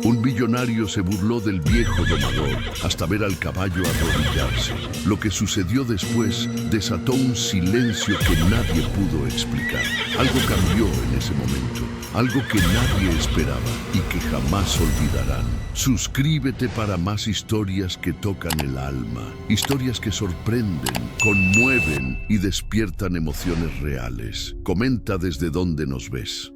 Un millonario se burló del viejo domador hasta ver al caballo arrodillarse. Lo que sucedió después desató un silencio que nadie pudo explicar. Algo cambió en ese momento, algo que nadie esperaba y que jamás olvidarán. Suscríbete para más historias que tocan el alma, historias que sorprenden, conmueven y despiertan emociones reales. Comenta desde dónde nos ves.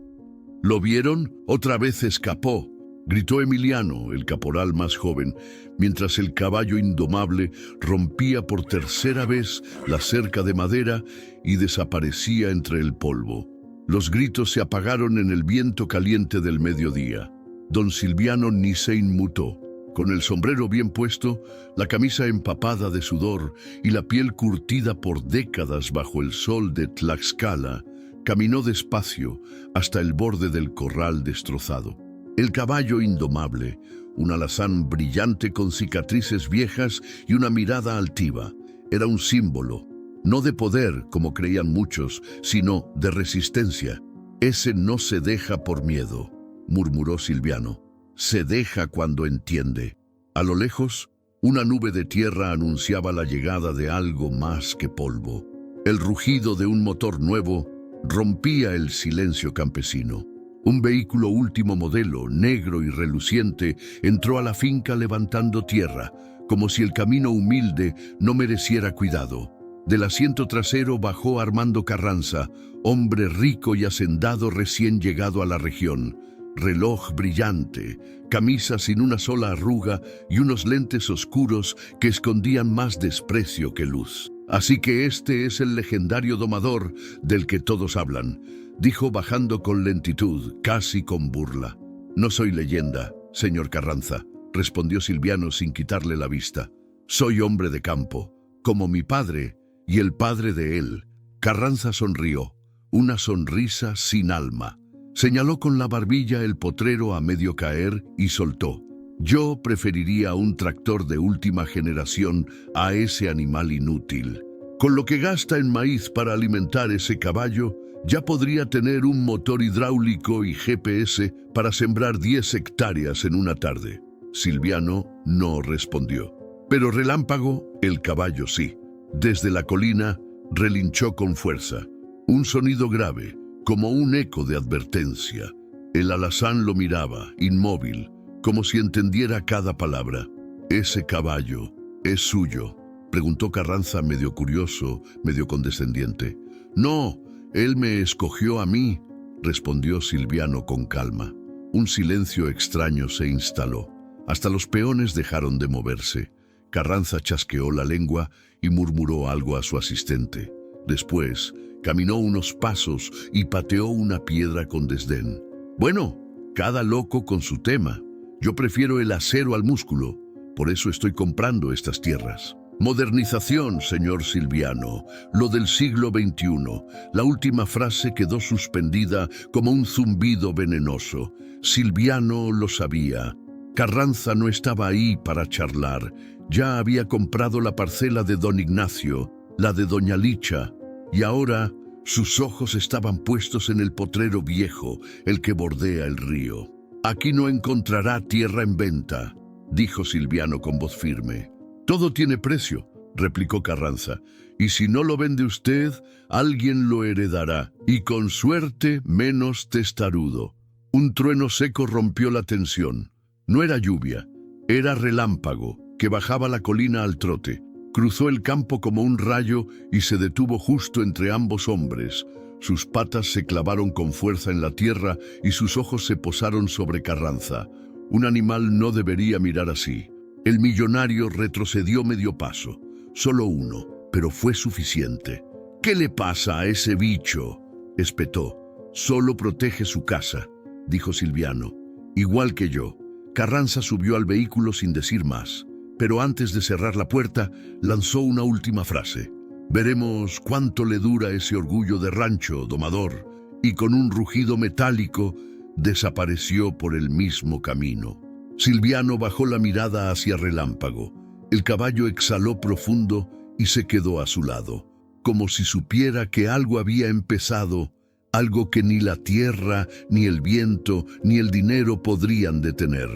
¿Lo vieron? Otra vez escapó, gritó Emiliano, el caporal más joven, mientras el caballo indomable rompía por tercera vez la cerca de madera y desaparecía entre el polvo. Los gritos se apagaron en el viento caliente del mediodía. Don Silviano ni se inmutó. Con el sombrero bien puesto, la camisa empapada de sudor y la piel curtida por décadas bajo el sol de Tlaxcala, caminó despacio hasta el borde del corral destrozado. El caballo indomable, un alazán brillante con cicatrices viejas y una mirada altiva, era un símbolo, no de poder, como creían muchos, sino de resistencia. Ese no se deja por miedo, murmuró Silviano. Se deja cuando entiende. A lo lejos, una nube de tierra anunciaba la llegada de algo más que polvo. El rugido de un motor nuevo rompía el silencio campesino. Un vehículo último modelo, negro y reluciente, entró a la finca levantando tierra, como si el camino humilde no mereciera cuidado. Del asiento trasero bajó Armando Carranza, hombre rico y hacendado recién llegado a la región. Reloj brillante, camisa sin una sola arruga y unos lentes oscuros que escondían más desprecio que luz. Así que este es el legendario domador del que todos hablan, dijo bajando con lentitud, casi con burla. No soy leyenda, señor Carranza, respondió Silviano sin quitarle la vista. Soy hombre de campo, como mi padre y el padre de él. Carranza sonrió, una sonrisa sin alma. Señaló con la barbilla el potrero a medio caer y soltó. Yo preferiría un tractor de última generación a ese animal inútil. Con lo que gasta en maíz para alimentar ese caballo, ya podría tener un motor hidráulico y GPS para sembrar 10 hectáreas en una tarde. Silviano no respondió. Pero Relámpago, el caballo sí. Desde la colina, relinchó con fuerza. Un sonido grave, como un eco de advertencia. El alazán lo miraba, inmóvil, como si entendiera cada palabra. «¿Ese caballo es suyo?», preguntó Carranza medio curioso, medio condescendiente. «No, él me escogió a mí», respondió Silviano con calma. Un silencio extraño se instaló. Hasta los peones dejaron de moverse. Carranza chasqueó la lengua y murmuró algo a su asistente. Después, caminó unos pasos y pateó una piedra con desdén. «Bueno, cada loco con su tema. Yo prefiero el acero al músculo, por eso estoy comprando estas tierras». «Modernización, señor Silviano, lo del siglo XXI». La última frase quedó suspendida como un zumbido venenoso. Silviano lo sabía. Carranza no estaba ahí para charlar. Ya había comprado la parcela de don Ignacio, la de doña Licha, y ahora sus ojos estaban puestos en el potrero viejo, el que bordea el río. «Aquí no encontrará tierra en venta», dijo Silviano con voz firme. «Todo tiene precio», replicó Carranza, «y si no lo vende usted, alguien lo heredará, y con suerte menos testarudo». Un trueno seco rompió la tensión. No era lluvia, era Relámpago, que bajaba la colina al trote. Cruzó el campo como un rayo y se detuvo justo entre ambos hombres. Sus patas se clavaron con fuerza en la tierra y sus ojos se posaron sobre Carranza. Un animal no debería mirar así. El millonario retrocedió medio paso, solo uno, pero fue suficiente. «¿Qué le pasa a ese bicho?», espetó. «Solo protege su casa», dijo Silviano. «Igual que yo». Carranza subió al vehículo sin decir más, pero antes de cerrar la puerta, lanzó una última frase. «Veremos cuánto le dura ese orgullo de rancho, domador», y con un rugido metálico, desapareció por el mismo camino. Silviano bajó la mirada hacia Relámpago. El caballo exhaló profundo y se quedó a su lado, como si supiera que algo había empezado, algo que ni la tierra, ni el viento, ni el dinero podrían detener.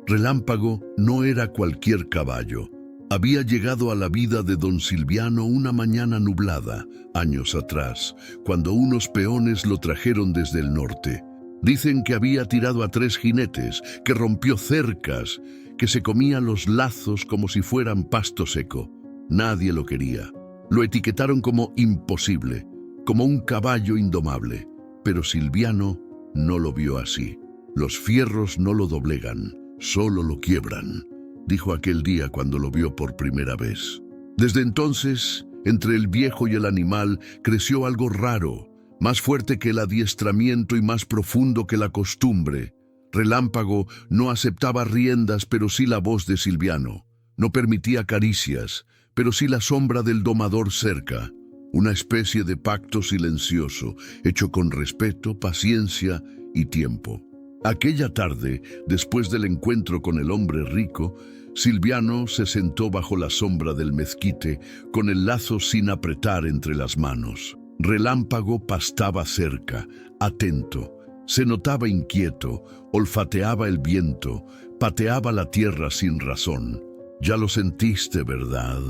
Relámpago no era cualquier caballo. Había llegado a la vida de don Silviano una mañana nublada, años atrás, cuando unos peones lo trajeron desde el norte. Dicen que había tirado a 3 jinetes, que rompió cercas, que se comía los lazos como si fueran pasto seco. Nadie lo quería. Lo etiquetaron como imposible, como un caballo indomable. Pero Silviano no lo vio así. Los fierros no lo doblegan, solo lo quiebran, dijo aquel día cuando lo vio por primera vez. Desde entonces, entre el viejo y el animal, creció algo raro, más fuerte que el adiestramiento y más profundo que la costumbre. Relámpago no aceptaba riendas, pero sí la voz de Silviano. No permitía caricias, pero sí la sombra del domador cerca. Una especie de pacto silencioso, hecho con respeto, paciencia y tiempo. Aquella tarde, después del encuentro con el hombre rico, Silviano se sentó bajo la sombra del mezquite, con el lazo sin apretar entre las manos. Relámpago pastaba cerca, atento. Se notaba inquieto, olfateaba el viento, pateaba la tierra sin razón. «Ya lo sentiste, ¿verdad?»,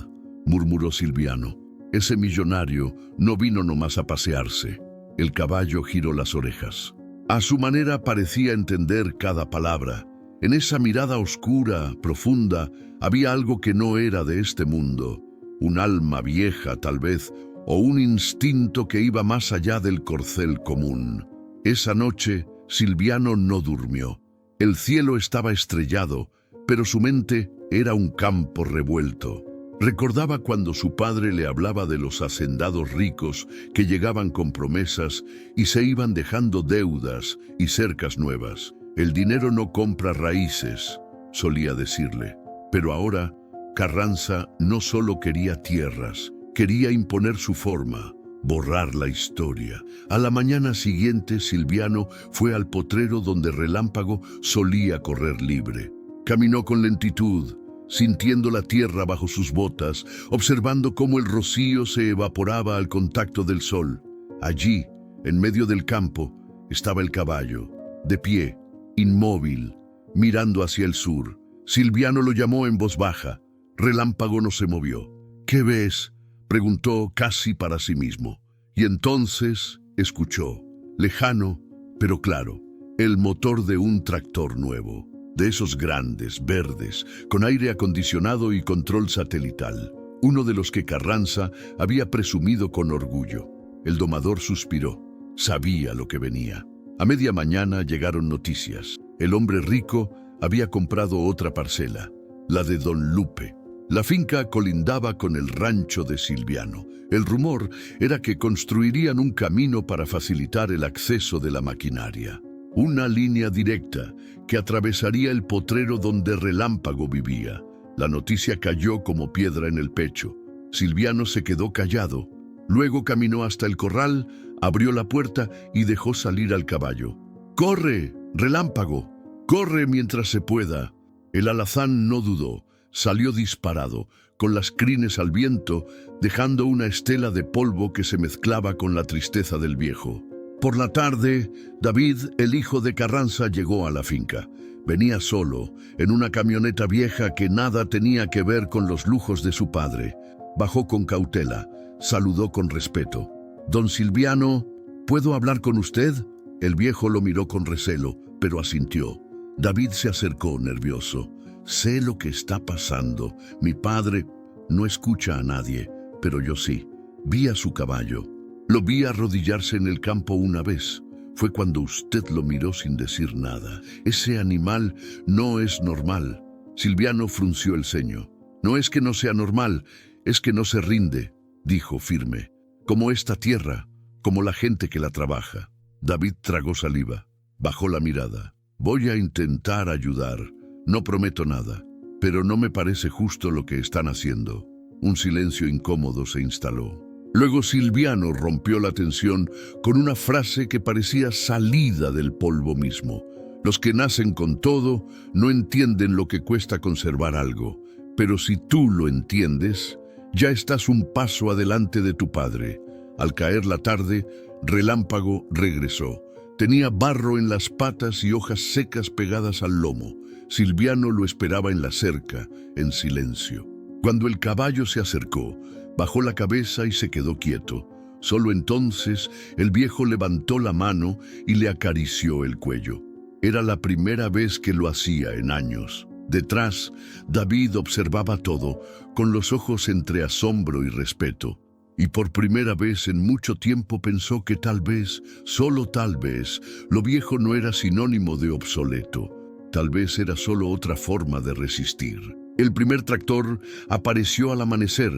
murmuró Silviano. Ese millonario no vino nomás a pasearse. El caballo giró las orejas. A su manera parecía entender cada palabra. En esa mirada oscura, profunda, había algo que no era de este mundo. Un alma vieja, tal vez, o un instinto que iba más allá del corcel común. Esa noche, Silviano no durmió. El cielo estaba estrellado, pero su mente era un campo revuelto. Recordaba cuando su padre le hablaba de los hacendados ricos que llegaban con promesas y se iban dejando deudas y cercas nuevas. «El dinero no compra raíces», solía decirle. Pero ahora, Carranza no solo quería tierras, quería imponer su forma, borrar la historia. A la mañana siguiente, Silviano fue al potrero donde Relámpago solía correr libre. Caminó con lentitud, sintiendo la tierra bajo sus botas, observando cómo el rocío se evaporaba al contacto del sol. Allí, en medio del campo, estaba el caballo, de pie, inmóvil, mirando hacia el sur. Silviano lo llamó en voz baja. Relámpago no se movió. «¿Qué ves?», preguntó casi para sí mismo. Y entonces escuchó, lejano pero claro, el motor de un tractor nuevo. De esos grandes, verdes, con aire acondicionado y control satelital, uno de los que Carranza había presumido con orgullo. El domador suspiró. Sabía lo que venía. A media mañana llegaron noticias. El hombre rico había comprado otra parcela, la de Don Lupe. La finca colindaba con el rancho de Silviano. El rumor era que construirían un camino para facilitar el acceso de la maquinaria. Una línea directa que atravesaría el potrero donde Relámpago vivía. La noticia cayó como piedra en el pecho. Silviano se quedó callado. Luego caminó hasta el corral, abrió la puerta y dejó salir al caballo. «¡Corre, Relámpago! ¡Corre mientras se pueda!». El alazán no dudó. Salió disparado, con las crines al viento, dejando una estela de polvo que se mezclaba con la tristeza del viejo. Por la tarde, David, el hijo de Carranza, llegó a la finca. Venía solo, en una camioneta vieja que nada tenía que ver con los lujos de su padre. Bajó con cautela, saludó con respeto. «Don Silviano, ¿puedo hablar con usted?». El viejo lo miró con recelo, pero asintió. David se acercó nervioso. «Sé lo que está pasando. Mi padre no escucha a nadie, pero yo sí. Vi a su caballo. Lo vi arrodillarse en el campo una vez. Fue cuando usted lo miró sin decir nada. Ese animal no es normal». Silviano frunció el ceño. «No es que no sea normal, es que no se rinde», dijo firme. «Como esta tierra, como la gente que la trabaja». David tragó saliva, bajó la mirada. «Voy a intentar ayudar. No prometo nada, pero no me parece justo lo que están haciendo». Un silencio incómodo se instaló. Luego Silviano rompió la tensión con una frase que parecía salida del polvo mismo. «Los que nacen con todo no entienden lo que cuesta conservar algo, pero si tú lo entiendes, ya estás un paso adelante de tu padre». Al caer la tarde, Relámpago regresó. Tenía barro en las patas y hojas secas pegadas al lomo. Silviano lo esperaba en la cerca, en silencio. Cuando el caballo se acercó, bajó la cabeza y se quedó quieto. Solo entonces el viejo levantó la mano y le acarició el cuello. Era la primera vez que lo hacía en años. Detrás, David observaba todo, con los ojos entre asombro y respeto. Y por primera vez en mucho tiempo pensó que tal vez, solo tal vez, lo viejo no era sinónimo de obsoleto. Tal vez era solo otra forma de resistir. El primer tractor apareció al amanecer,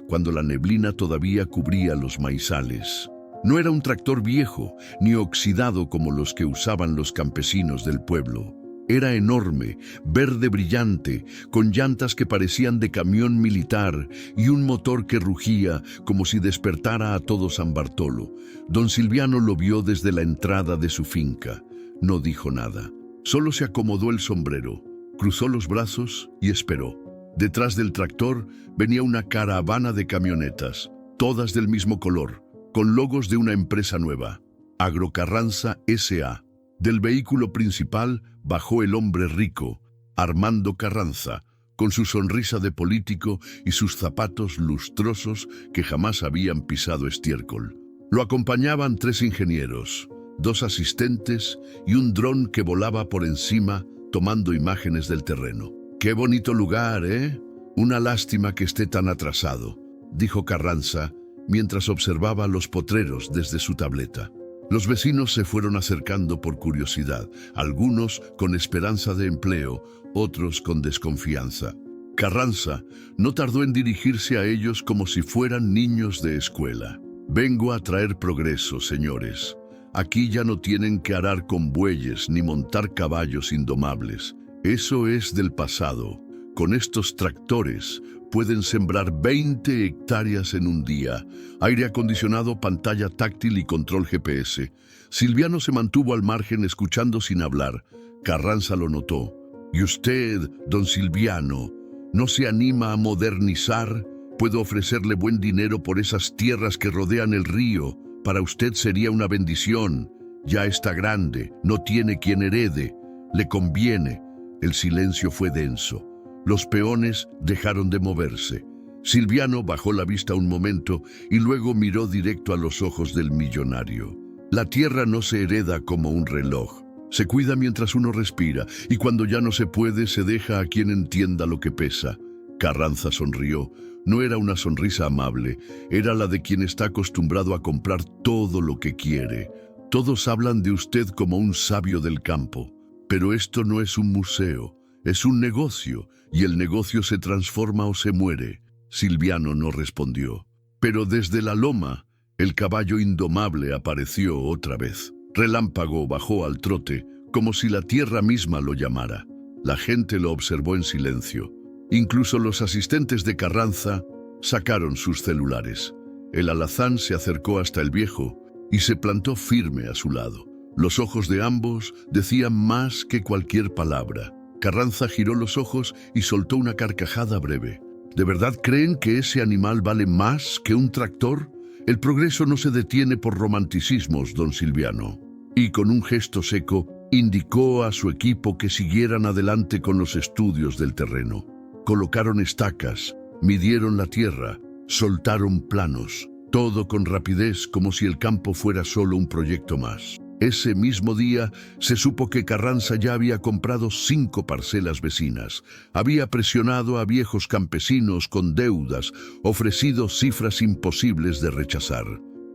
cuando la neblina todavía cubría los maizales. No era un tractor viejo, ni oxidado como los que usaban los campesinos del pueblo. Era enorme, verde brillante, con llantas que parecían de camión militar y un motor que rugía como si despertara a todo San Bartolo. Don Silviano lo vio desde la entrada de su finca. No dijo nada. Solo se acomodó el sombrero, cruzó los brazos y esperó. Detrás del tractor venía una caravana de camionetas, todas del mismo color, con logos de una empresa nueva, Agrocarranza S.A. Del vehículo principal bajó el hombre rico, Armando Carranza, con su sonrisa de político y sus zapatos lustrosos que jamás habían pisado estiércol. Lo acompañaban 3 ingenieros, 2 asistentes y un dron que volaba por encima tomando imágenes del terreno. «Qué bonito lugar, ¿eh? Una lástima que esté tan atrasado», dijo Carranza mientras observaba los potreros desde su tableta. Los vecinos se fueron acercando por curiosidad, algunos con esperanza de empleo, otros con desconfianza. Carranza no tardó en dirigirse a ellos como si fueran niños de escuela. «Vengo a traer progreso, señores. Aquí ya no tienen que arar con bueyes ni montar caballos indomables. Eso es del pasado. Con estos tractores pueden sembrar 20 hectáreas en un día. Aire acondicionado, pantalla táctil y control GPS». Silviano se mantuvo al margen escuchando sin hablar. Carranza lo notó. «¿Y usted, don Silviano, no se anima a modernizar? Puedo ofrecerle buen dinero por esas tierras que rodean el río. Para usted sería una bendición. Ya está grande, no tiene quien herede. Le conviene». El silencio fue denso. Los peones dejaron de moverse. Silviano bajó la vista un momento y luego miró directo a los ojos del millonario. «La tierra no se hereda como un reloj. Se cuida mientras uno respira, y cuando ya no se puede, se deja a quien entienda lo que pesa». Carranza sonrió. No era una sonrisa amable, era la de quien está acostumbrado a comprar todo lo que quiere. «Todos hablan de usted como un sabio del campo, pero esto no es un museo, es un negocio, y el negocio se transforma o se muere». Silviano no respondió. Pero desde la loma, el caballo indomable apareció otra vez. Relámpago bajó al trote, como si la tierra misma lo llamara. La gente lo observó en silencio. Incluso los asistentes de Carranza sacaron sus celulares. El alazán se acercó hasta el viejo y se plantó firme a su lado. Los ojos de ambos decían más que cualquier palabra. Carranza giró los ojos y soltó una carcajada breve. ¿De verdad creen que ese animal vale más que un tractor? El progreso no se detiene por romanticismos, don Silviano. Y con un gesto seco, indicó a su equipo que siguieran adelante con los estudios del terreno. Colocaron estacas, midieron la tierra, soltaron planos, todo con rapidez como si el campo fuera solo un proyecto más. Ese mismo día se supo que Carranza ya había comprado 5 parcelas vecinas, había presionado a viejos campesinos con deudas, ofrecido cifras imposibles de rechazar.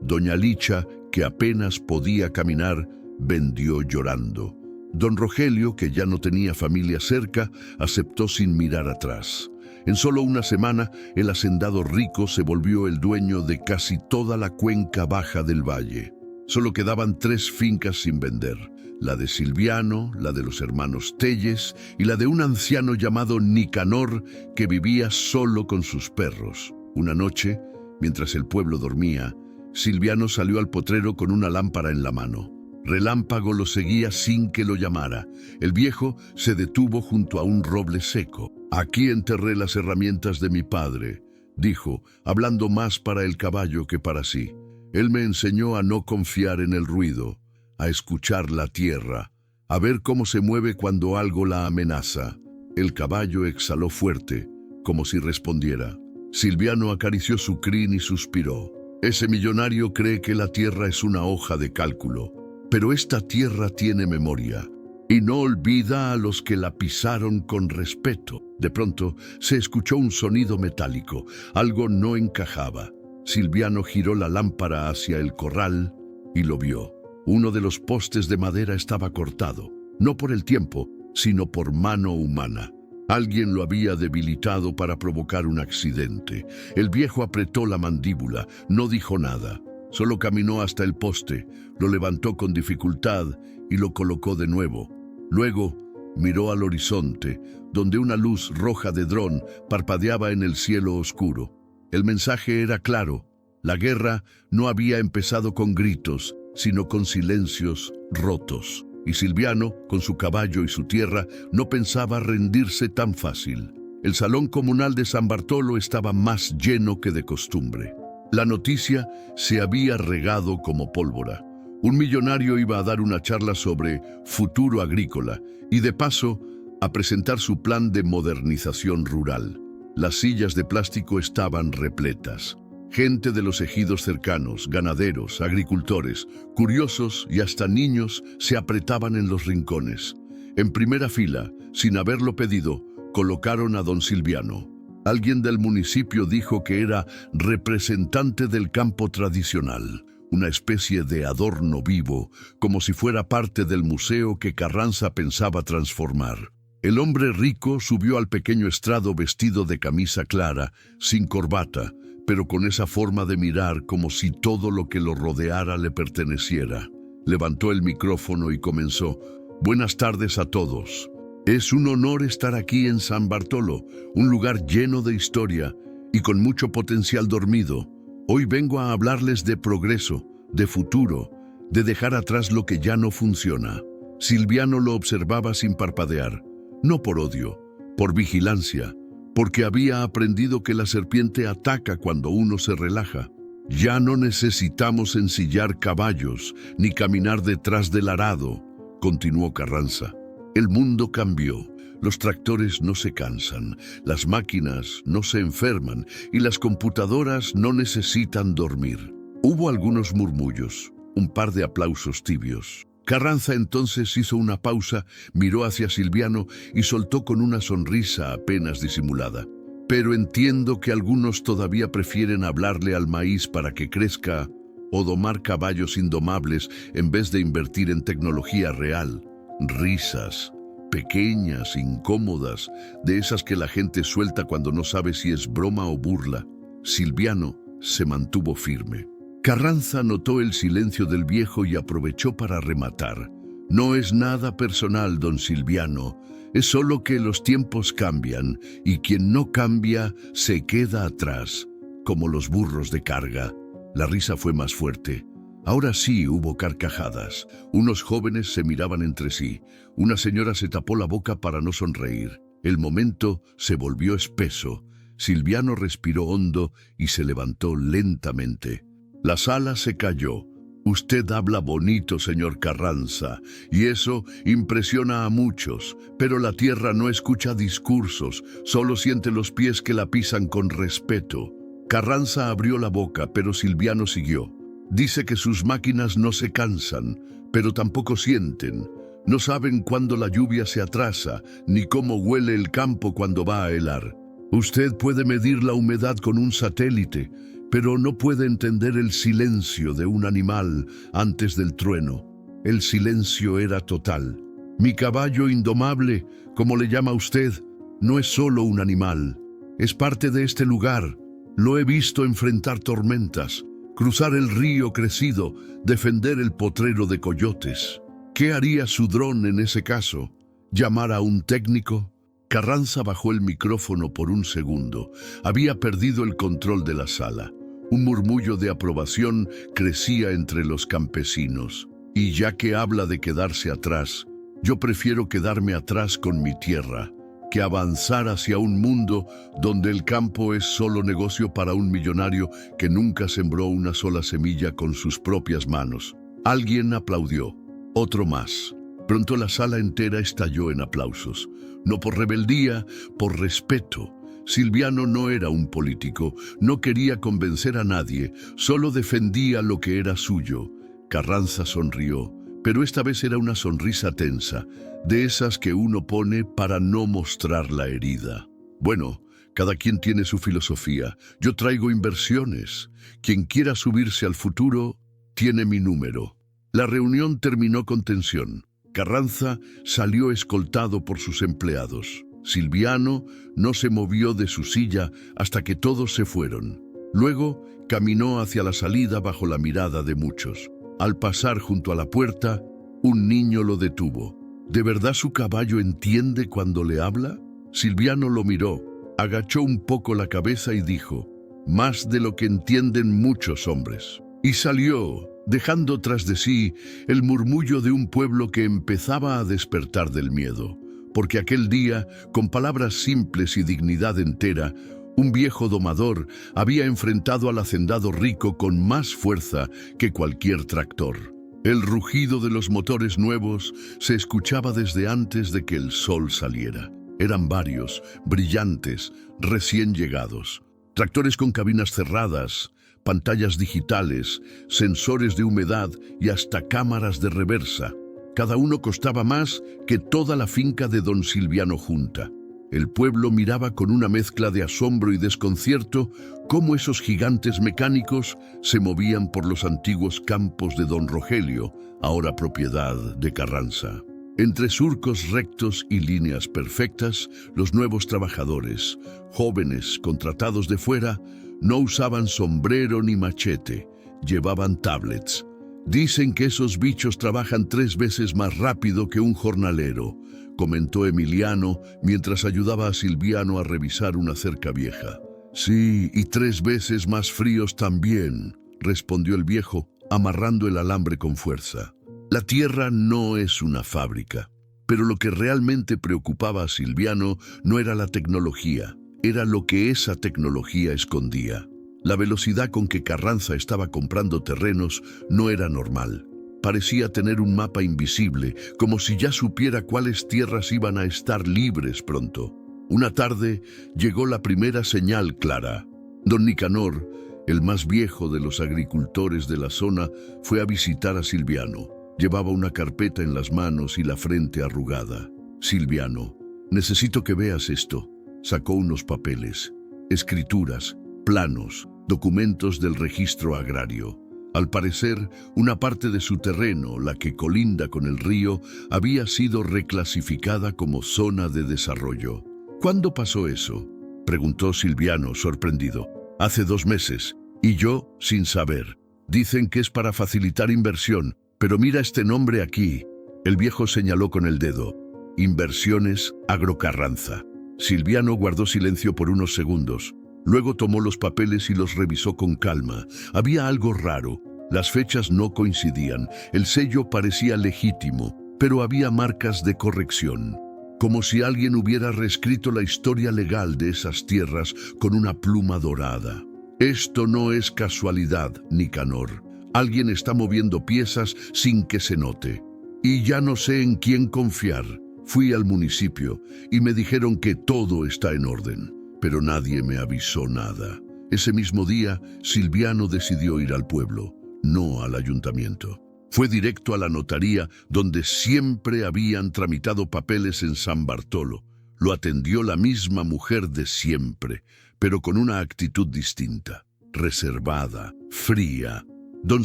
Doña Licha, que apenas podía caminar, vendió llorando. Don Rogelio, que ya no tenía familia cerca, aceptó sin mirar atrás. En solo una semana, el hacendado rico se volvió el dueño de casi toda la cuenca baja del valle. Solo quedaban 3 fincas sin vender, la de Silviano, la de los hermanos Telles y la de un anciano llamado Nicanor que vivía solo con sus perros. Una noche, mientras el pueblo dormía, Silviano salió al potrero con una lámpara en la mano. Relámpago lo seguía sin que lo llamara. El viejo se detuvo junto a un roble seco. «Aquí enterré las herramientas de mi padre», dijo, hablando más para el caballo que para sí. «Él me enseñó a no confiar en el ruido, a escuchar la tierra, a ver cómo se mueve cuando algo la amenaza. El caballo exhaló fuerte, como si respondiera. Silviano acarició su crin y suspiró. Ese millonario cree que la tierra es una hoja de cálculo, pero esta tierra tiene memoria y no olvida a los que la pisaron con respeto. De pronto se escuchó un sonido metálico. Algo no encajaba. Silviano giró la lámpara hacia el corral y lo vio. Uno de los postes de madera estaba cortado, no por el tiempo, sino por mano humana. Alguien lo había debilitado para provocar un accidente. El viejo apretó la mandíbula, no dijo nada. Solo caminó hasta el poste, lo levantó con dificultad y lo colocó de nuevo. Luego miró al horizonte, donde una luz roja de dron parpadeaba en el cielo oscuro. El mensaje era claro. La guerra no había empezado con gritos, sino con silencios rotos. Y Silviano, con su caballo y su tierra, no pensaba rendirse tan fácil. El salón comunal de San Bartolo estaba más lleno que de costumbre. La noticia se había regado como pólvora. Un millonario iba a dar una charla sobre futuro agrícola y, de paso, a presentar su plan de modernización rural. Las sillas de plástico estaban repletas. Gente de los ejidos cercanos, ganaderos, agricultores, curiosos y hasta niños se apretaban en los rincones. En primera fila, sin haberlo pedido, colocaron a don Silviano. Alguien del municipio dijo que era representante del campo tradicional, una especie de adorno vivo, como si fuera parte del museo que Carranza pensaba transformar. El hombre rico subió al pequeño estrado vestido de camisa clara, sin corbata, pero con esa forma de mirar como si todo lo que lo rodeara le perteneciera. Levantó el micrófono y comenzó. Buenas tardes a todos. Es un honor estar aquí en San Bartolo, un lugar lleno de historia y con mucho potencial dormido. Hoy vengo a hablarles de progreso, de futuro, de dejar atrás lo que ya no funciona. Silviano lo observaba sin parpadear, no por odio, por vigilancia, porque había aprendido que la serpiente ataca cuando uno se relaja. Ya no necesitamos ensillar caballos ni caminar detrás del arado, continuó Carranza. El mundo cambió. Los tractores no se cansan, las máquinas no se enferman y las computadoras no necesitan dormir. Hubo algunos murmullos, un par de aplausos tibios. Carranza entonces hizo una pausa, miró hacia Silviano y soltó con una sonrisa apenas disimulada. Pero entiendo que algunos todavía prefieren hablarle al maíz para que crezca o domar caballos indomables en vez de invertir en tecnología real. Risas, pequeñas, incómodas, de esas que la gente suelta cuando no sabe si es broma o burla. Silviano se mantuvo firme. Carranza notó el silencio del viejo y aprovechó para rematar. No es nada personal, don Silviano. Es solo que los tiempos cambian y quien no cambia se queda atrás, como los burros de carga. La risa fue más fuerte. Ahora sí hubo carcajadas. Unos jóvenes se miraban entre sí. Una señora se tapó la boca para no sonreír. El momento se volvió espeso. Silviano respiró hondo y se levantó lentamente. La sala se calló. Usted habla bonito, señor Carranza, y eso impresiona a muchos, pero la tierra no escucha discursos, solo siente los pies que la pisan con respeto. Carranza abrió la boca, pero Silviano siguió. Dice que sus máquinas no se cansan, pero tampoco sienten. No saben cuándo la lluvia se atrasa, ni cómo huele el campo cuando va a helar. Usted puede medir la humedad con un satélite, pero no puede entender el silencio de un animal antes del trueno. El silencio era total. Mi caballo indomable, como le llama usted, no es solo un animal. Es parte de este lugar. Lo he visto enfrentar tormentas, cruzar el río crecido, defender el potrero de coyotes. ¿Qué haría su dron en ese caso? ¿Llamar a un técnico? Carranza bajó el micrófono por un segundo. Había perdido el control de la sala. Un murmullo de aprobación crecía entre los campesinos. Y ya que habla de quedarse atrás, yo prefiero quedarme atrás con mi tierra, que avanzar hacia un mundo donde el campo es solo negocio para un millonario que nunca sembró una sola semilla con sus propias manos. Alguien aplaudió, otro más. Pronto la sala entera estalló en aplausos. No por rebeldía, por respeto. Silviano no era un político, no quería convencer a nadie, solo defendía lo que era suyo. Carranza sonrió, pero esta vez era una sonrisa tensa, de esas que uno pone para no mostrar la herida. Bueno, cada quien tiene su filosofía. Yo traigo inversiones. Quien quiera subirse al futuro, tiene mi número. La reunión terminó con tensión. Carranza salió escoltado por sus empleados. Silviano no se movió de su silla hasta que todos se fueron. Luego caminó hacia la salida bajo la mirada de muchos. Al pasar junto a la puerta, un niño lo detuvo. ¿De verdad su caballo entiende cuando le habla? Silviano lo miró, agachó un poco la cabeza y dijo: «Más de lo que entienden muchos hombres». Y salió, dejando tras de sí el murmullo de un pueblo que empezaba a despertar del miedo. Porque aquel día, con palabras simples y dignidad entera, un viejo domador había enfrentado al hacendado rico con más fuerza que cualquier tractor. El rugido de los motores nuevos se escuchaba desde antes de que el sol saliera. Eran varios, brillantes, recién llegados. Tractores con cabinas cerradas, pantallas digitales, sensores de humedad y hasta cámaras de reversa. Cada uno costaba más que toda la finca de don Silviano junta. El pueblo miraba con una mezcla de asombro y desconcierto cómo esos gigantes mecánicos se movían por los antiguos campos de don Rogelio, ahora propiedad de Carranza. Entre surcos rectos y líneas perfectas, los nuevos trabajadores, jóvenes contratados de fuera, no usaban sombrero ni machete, llevaban tablets. «Dicen que esos bichos trabajan 3 veces más rápido que un jornalero», comentó Emiliano mientras ayudaba a Silviano a revisar una cerca vieja. «Sí, y 3 veces más fríos también», respondió el viejo, amarrando el alambre con fuerza. La tierra no es una fábrica, pero lo que realmente preocupaba a Silviano no era la tecnología, era lo que esa tecnología escondía. La velocidad con que Carranza estaba comprando terrenos no era normal. Parecía tener un mapa invisible, como si ya supiera cuáles tierras iban a estar libres pronto. Una tarde llegó la primera señal clara. Don Nicanor, el más viejo de los agricultores de la zona, fue a visitar a Silviano. Llevaba una carpeta en las manos y la frente arrugada. «Silviano, necesito que veas esto». Sacó unos papeles, escrituras, planos, documentos del registro agrario. Al parecer, una parte de su terreno, la que colinda con el río, había sido reclasificada como zona de desarrollo. «¿Cuándo pasó eso?», preguntó Silviano, sorprendido. «Hace 2 meses, y yo sin saber. Dicen que es para facilitar inversión, pero mira este nombre aquí». El viejo señaló con el dedo: «Inversiones Agrocarranza». Silviano guardó silencio por unos segundos. Luego tomó los papeles y los revisó con calma. Había algo raro. Las fechas no coincidían. El sello parecía legítimo, pero había marcas de corrección. Como si alguien hubiera reescrito la historia legal de esas tierras con una pluma dorada. «Esto no es casualidad, Nicanor. Alguien está moviendo piezas sin que se note. Y ya no sé en quién confiar». Fui al municipio y me dijeron que todo está en orden, pero nadie me avisó nada. Ese mismo día, Silviano decidió ir al pueblo, no al ayuntamiento. Fue directo a la notaría, donde siempre habían tramitado papeles en San Bartolo. Lo atendió la misma mujer de siempre, pero con una actitud distinta, reservada, fría. «Don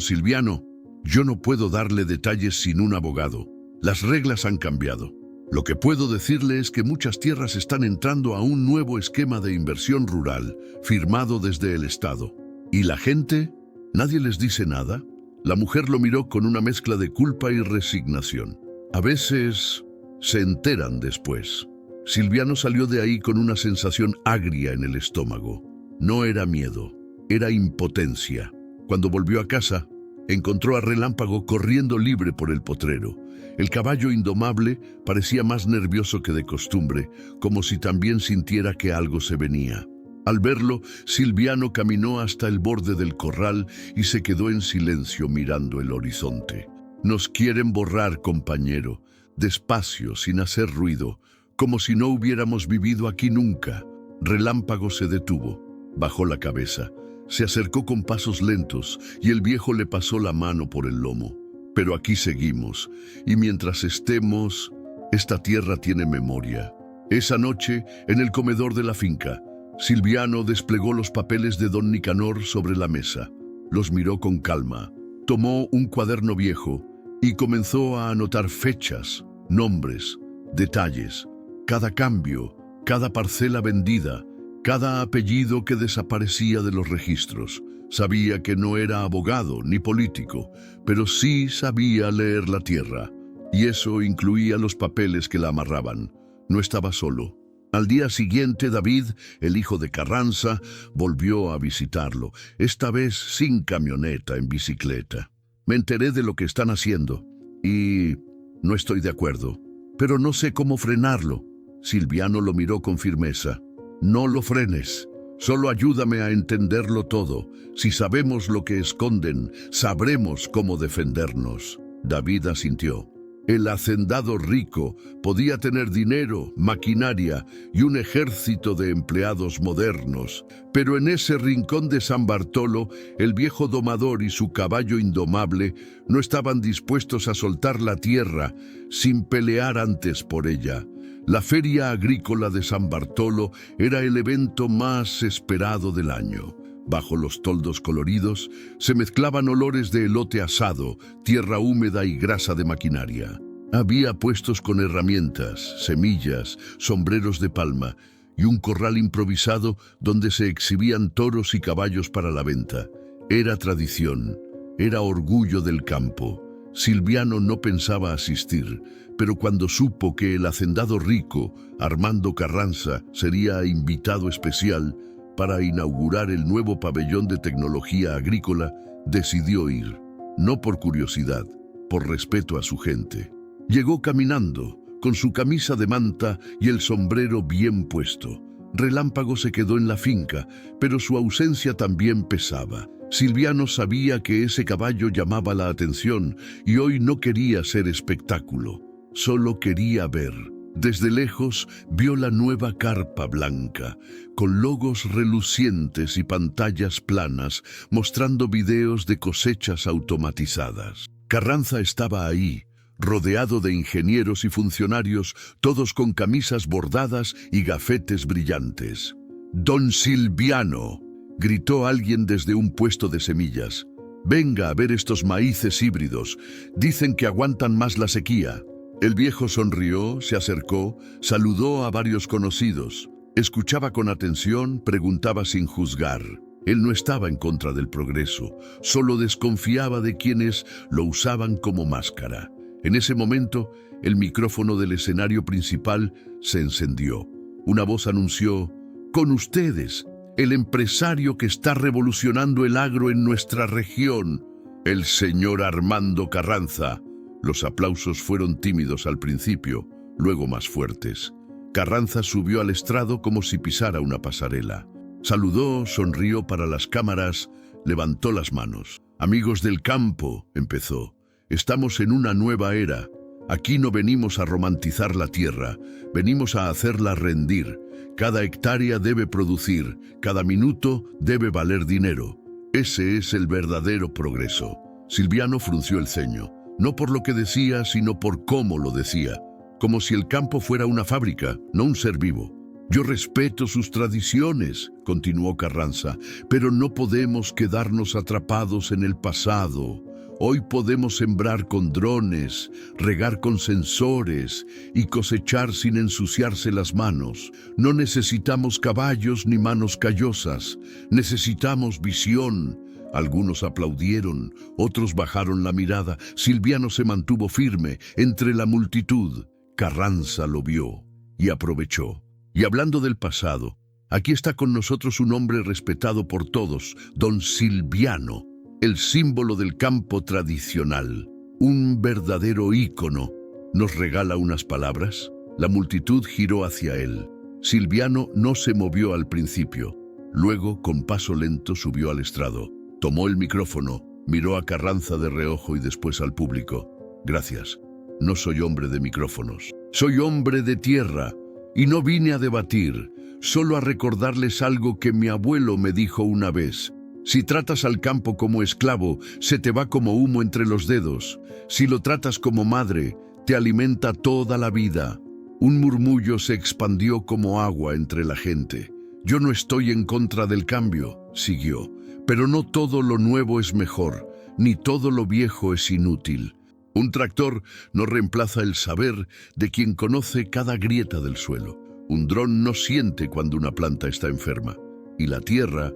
Silviano, yo no puedo darle detalles sin un abogado. Las reglas han cambiado. Lo que puedo decirle es que muchas tierras están entrando a un nuevo esquema de inversión rural, firmado desde el Estado. ¿Y la gente? ¿Nadie les dice nada?». La mujer lo miró con una mezcla de culpa y resignación. «A veces se enteran después». Silviano salió de ahí con una sensación agria en el estómago. No era miedo, era impotencia. Cuando volvió a casa, encontró a Relámpago corriendo libre por el potrero. El caballo indomable parecía más nervioso que de costumbre, como si también sintiera que algo se venía. Al verlo, Silviano caminó hasta el borde del corral y se quedó en silencio mirando el horizonte. «Nos quieren borrar, compañero. despacio, sin hacer ruido, como si no hubiéramos vivido aquí nunca. Relámpago se detuvo, bajó la cabeza, se acercó con pasos lentos y el viejo le pasó la mano por el lomo. Pero aquí seguimos, y mientras estemos, esta tierra tiene memoria. Esa noche, en el comedor de la finca, Silviano desplegó los papeles de don Nicanor sobre la mesa. Los miró con calma, tomó un cuaderno viejo y comenzó a anotar fechas, nombres, detalles, cada cambio, cada parcela vendida, cada apellido que desaparecía de los registros. Sabía que no era abogado ni político, pero sí sabía leer la tierra, y eso incluía los papeles que la amarraban. No estaba solo. Al día siguiente, David, el hijo de Carranza, volvió a visitarlo, esta vez sin camioneta, en bicicleta. Me enteré de lo que están haciendo, y no estoy de acuerdo, pero no sé cómo frenarlo. Silviano lo miró con firmeza. No lo frenes. Solo ayúdame a entenderlo todo. Si sabemos lo que esconden, sabremos cómo defendernos. David asintió. El hacendado rico podía tener dinero, maquinaria y un ejército de empleados modernos, pero en ese rincón de San Bartolo, el viejo domador y su caballo indomable no estaban dispuestos a soltar la tierra sin pelear antes por ella. La feria agrícola de San Bartolo era el evento más esperado del año. Bajo los toldos coloridos se mezclaban olores de elote asado, tierra húmeda y grasa de maquinaria. Había puestos con herramientas, semillas, sombreros de palma y un corral improvisado donde se exhibían toros y caballos para la venta. Era tradición, era orgullo del campo. Silviano no pensaba asistir, pero cuando supo que el hacendado rico, Armando Carranza, sería invitado especial para inaugurar el nuevo pabellón de tecnología agrícola, decidió ir, no por curiosidad, por respeto a su gente. Llegó caminando, con su camisa de manta y el sombrero bien puesto. Relámpago se quedó en la finca, pero su ausencia también pesaba. Silviano sabía que ese caballo llamaba la atención y hoy no quería ser espectáculo, solo quería ver. Desde lejos vio la nueva carpa blanca, con logos relucientes y pantallas planas, mostrando videos de cosechas automatizadas. Carranza estaba ahí, rodeado de ingenieros y funcionarios, todos con camisas bordadas y gafetes brillantes. «Don Silviano», gritó alguien desde un puesto de semillas. «Venga a ver estos maíces híbridos. Dicen que aguantan más la sequía». El viejo sonrió, se acercó, saludó a varios conocidos. Escuchaba con atención, preguntaba sin juzgar. Él no estaba en contra del progreso, solo desconfiaba de quienes lo usaban como máscara. En ese momento, el micrófono del escenario principal se encendió. Una voz anunció: «Con ustedes, el empresario que está revolucionando el agro en nuestra región, el señor Armando Carranza». Los aplausos fueron tímidos al principio, luego más fuertes. Carranza subió al estrado como si pisara una pasarela. Saludó, sonrió para las cámaras, levantó las manos. «Amigos del campo», empezó, «estamos en una nueva era. Aquí no venimos a romantizar la tierra, venimos a hacerla rendir. Cada hectárea debe producir, cada minuto debe valer dinero. Ese es el verdadero progreso». Silviano frunció el ceño. No por lo que decía, sino por cómo lo decía, como si el campo fuera una fábrica, no un ser vivo. «Yo respeto sus tradiciones», continuó Carranza, «pero no podemos quedarnos atrapados en el pasado. Hoy podemos sembrar con drones, regar con sensores y cosechar sin ensuciarse las manos. No necesitamos caballos ni manos callosas, necesitamos visión». Algunos aplaudieron, otros bajaron la mirada. Silviano se mantuvo firme entre la multitud. Carranza lo vio y aprovechó. Y hablando del pasado, aquí está con nosotros un hombre respetado por todos, don Silviano, el símbolo del campo tradicional, un verdadero ícono. ¿Nos regala unas palabras? La multitud giró hacia él. Silviano no se movió al principio. Luego, con paso lento, subió al estrado. Tomó el micrófono, miró a Carranza de reojo y después al público. «Gracias. No soy hombre de micrófonos. Soy hombre de tierra. Y no vine a debatir, solo a recordarles algo que mi abuelo me dijo una vez. Si tratas al campo como esclavo, se te va como humo entre los dedos. Si lo tratas como madre, te alimenta toda la vida. Un murmullo se expandió como agua entre la gente. Yo no estoy en contra del cambio, siguió, pero no todo lo nuevo es mejor, ni todo lo viejo es inútil. Un tractor no reemplaza el saber de quien conoce cada grieta del suelo. Un dron no siente cuando una planta está enferma. Y la tierra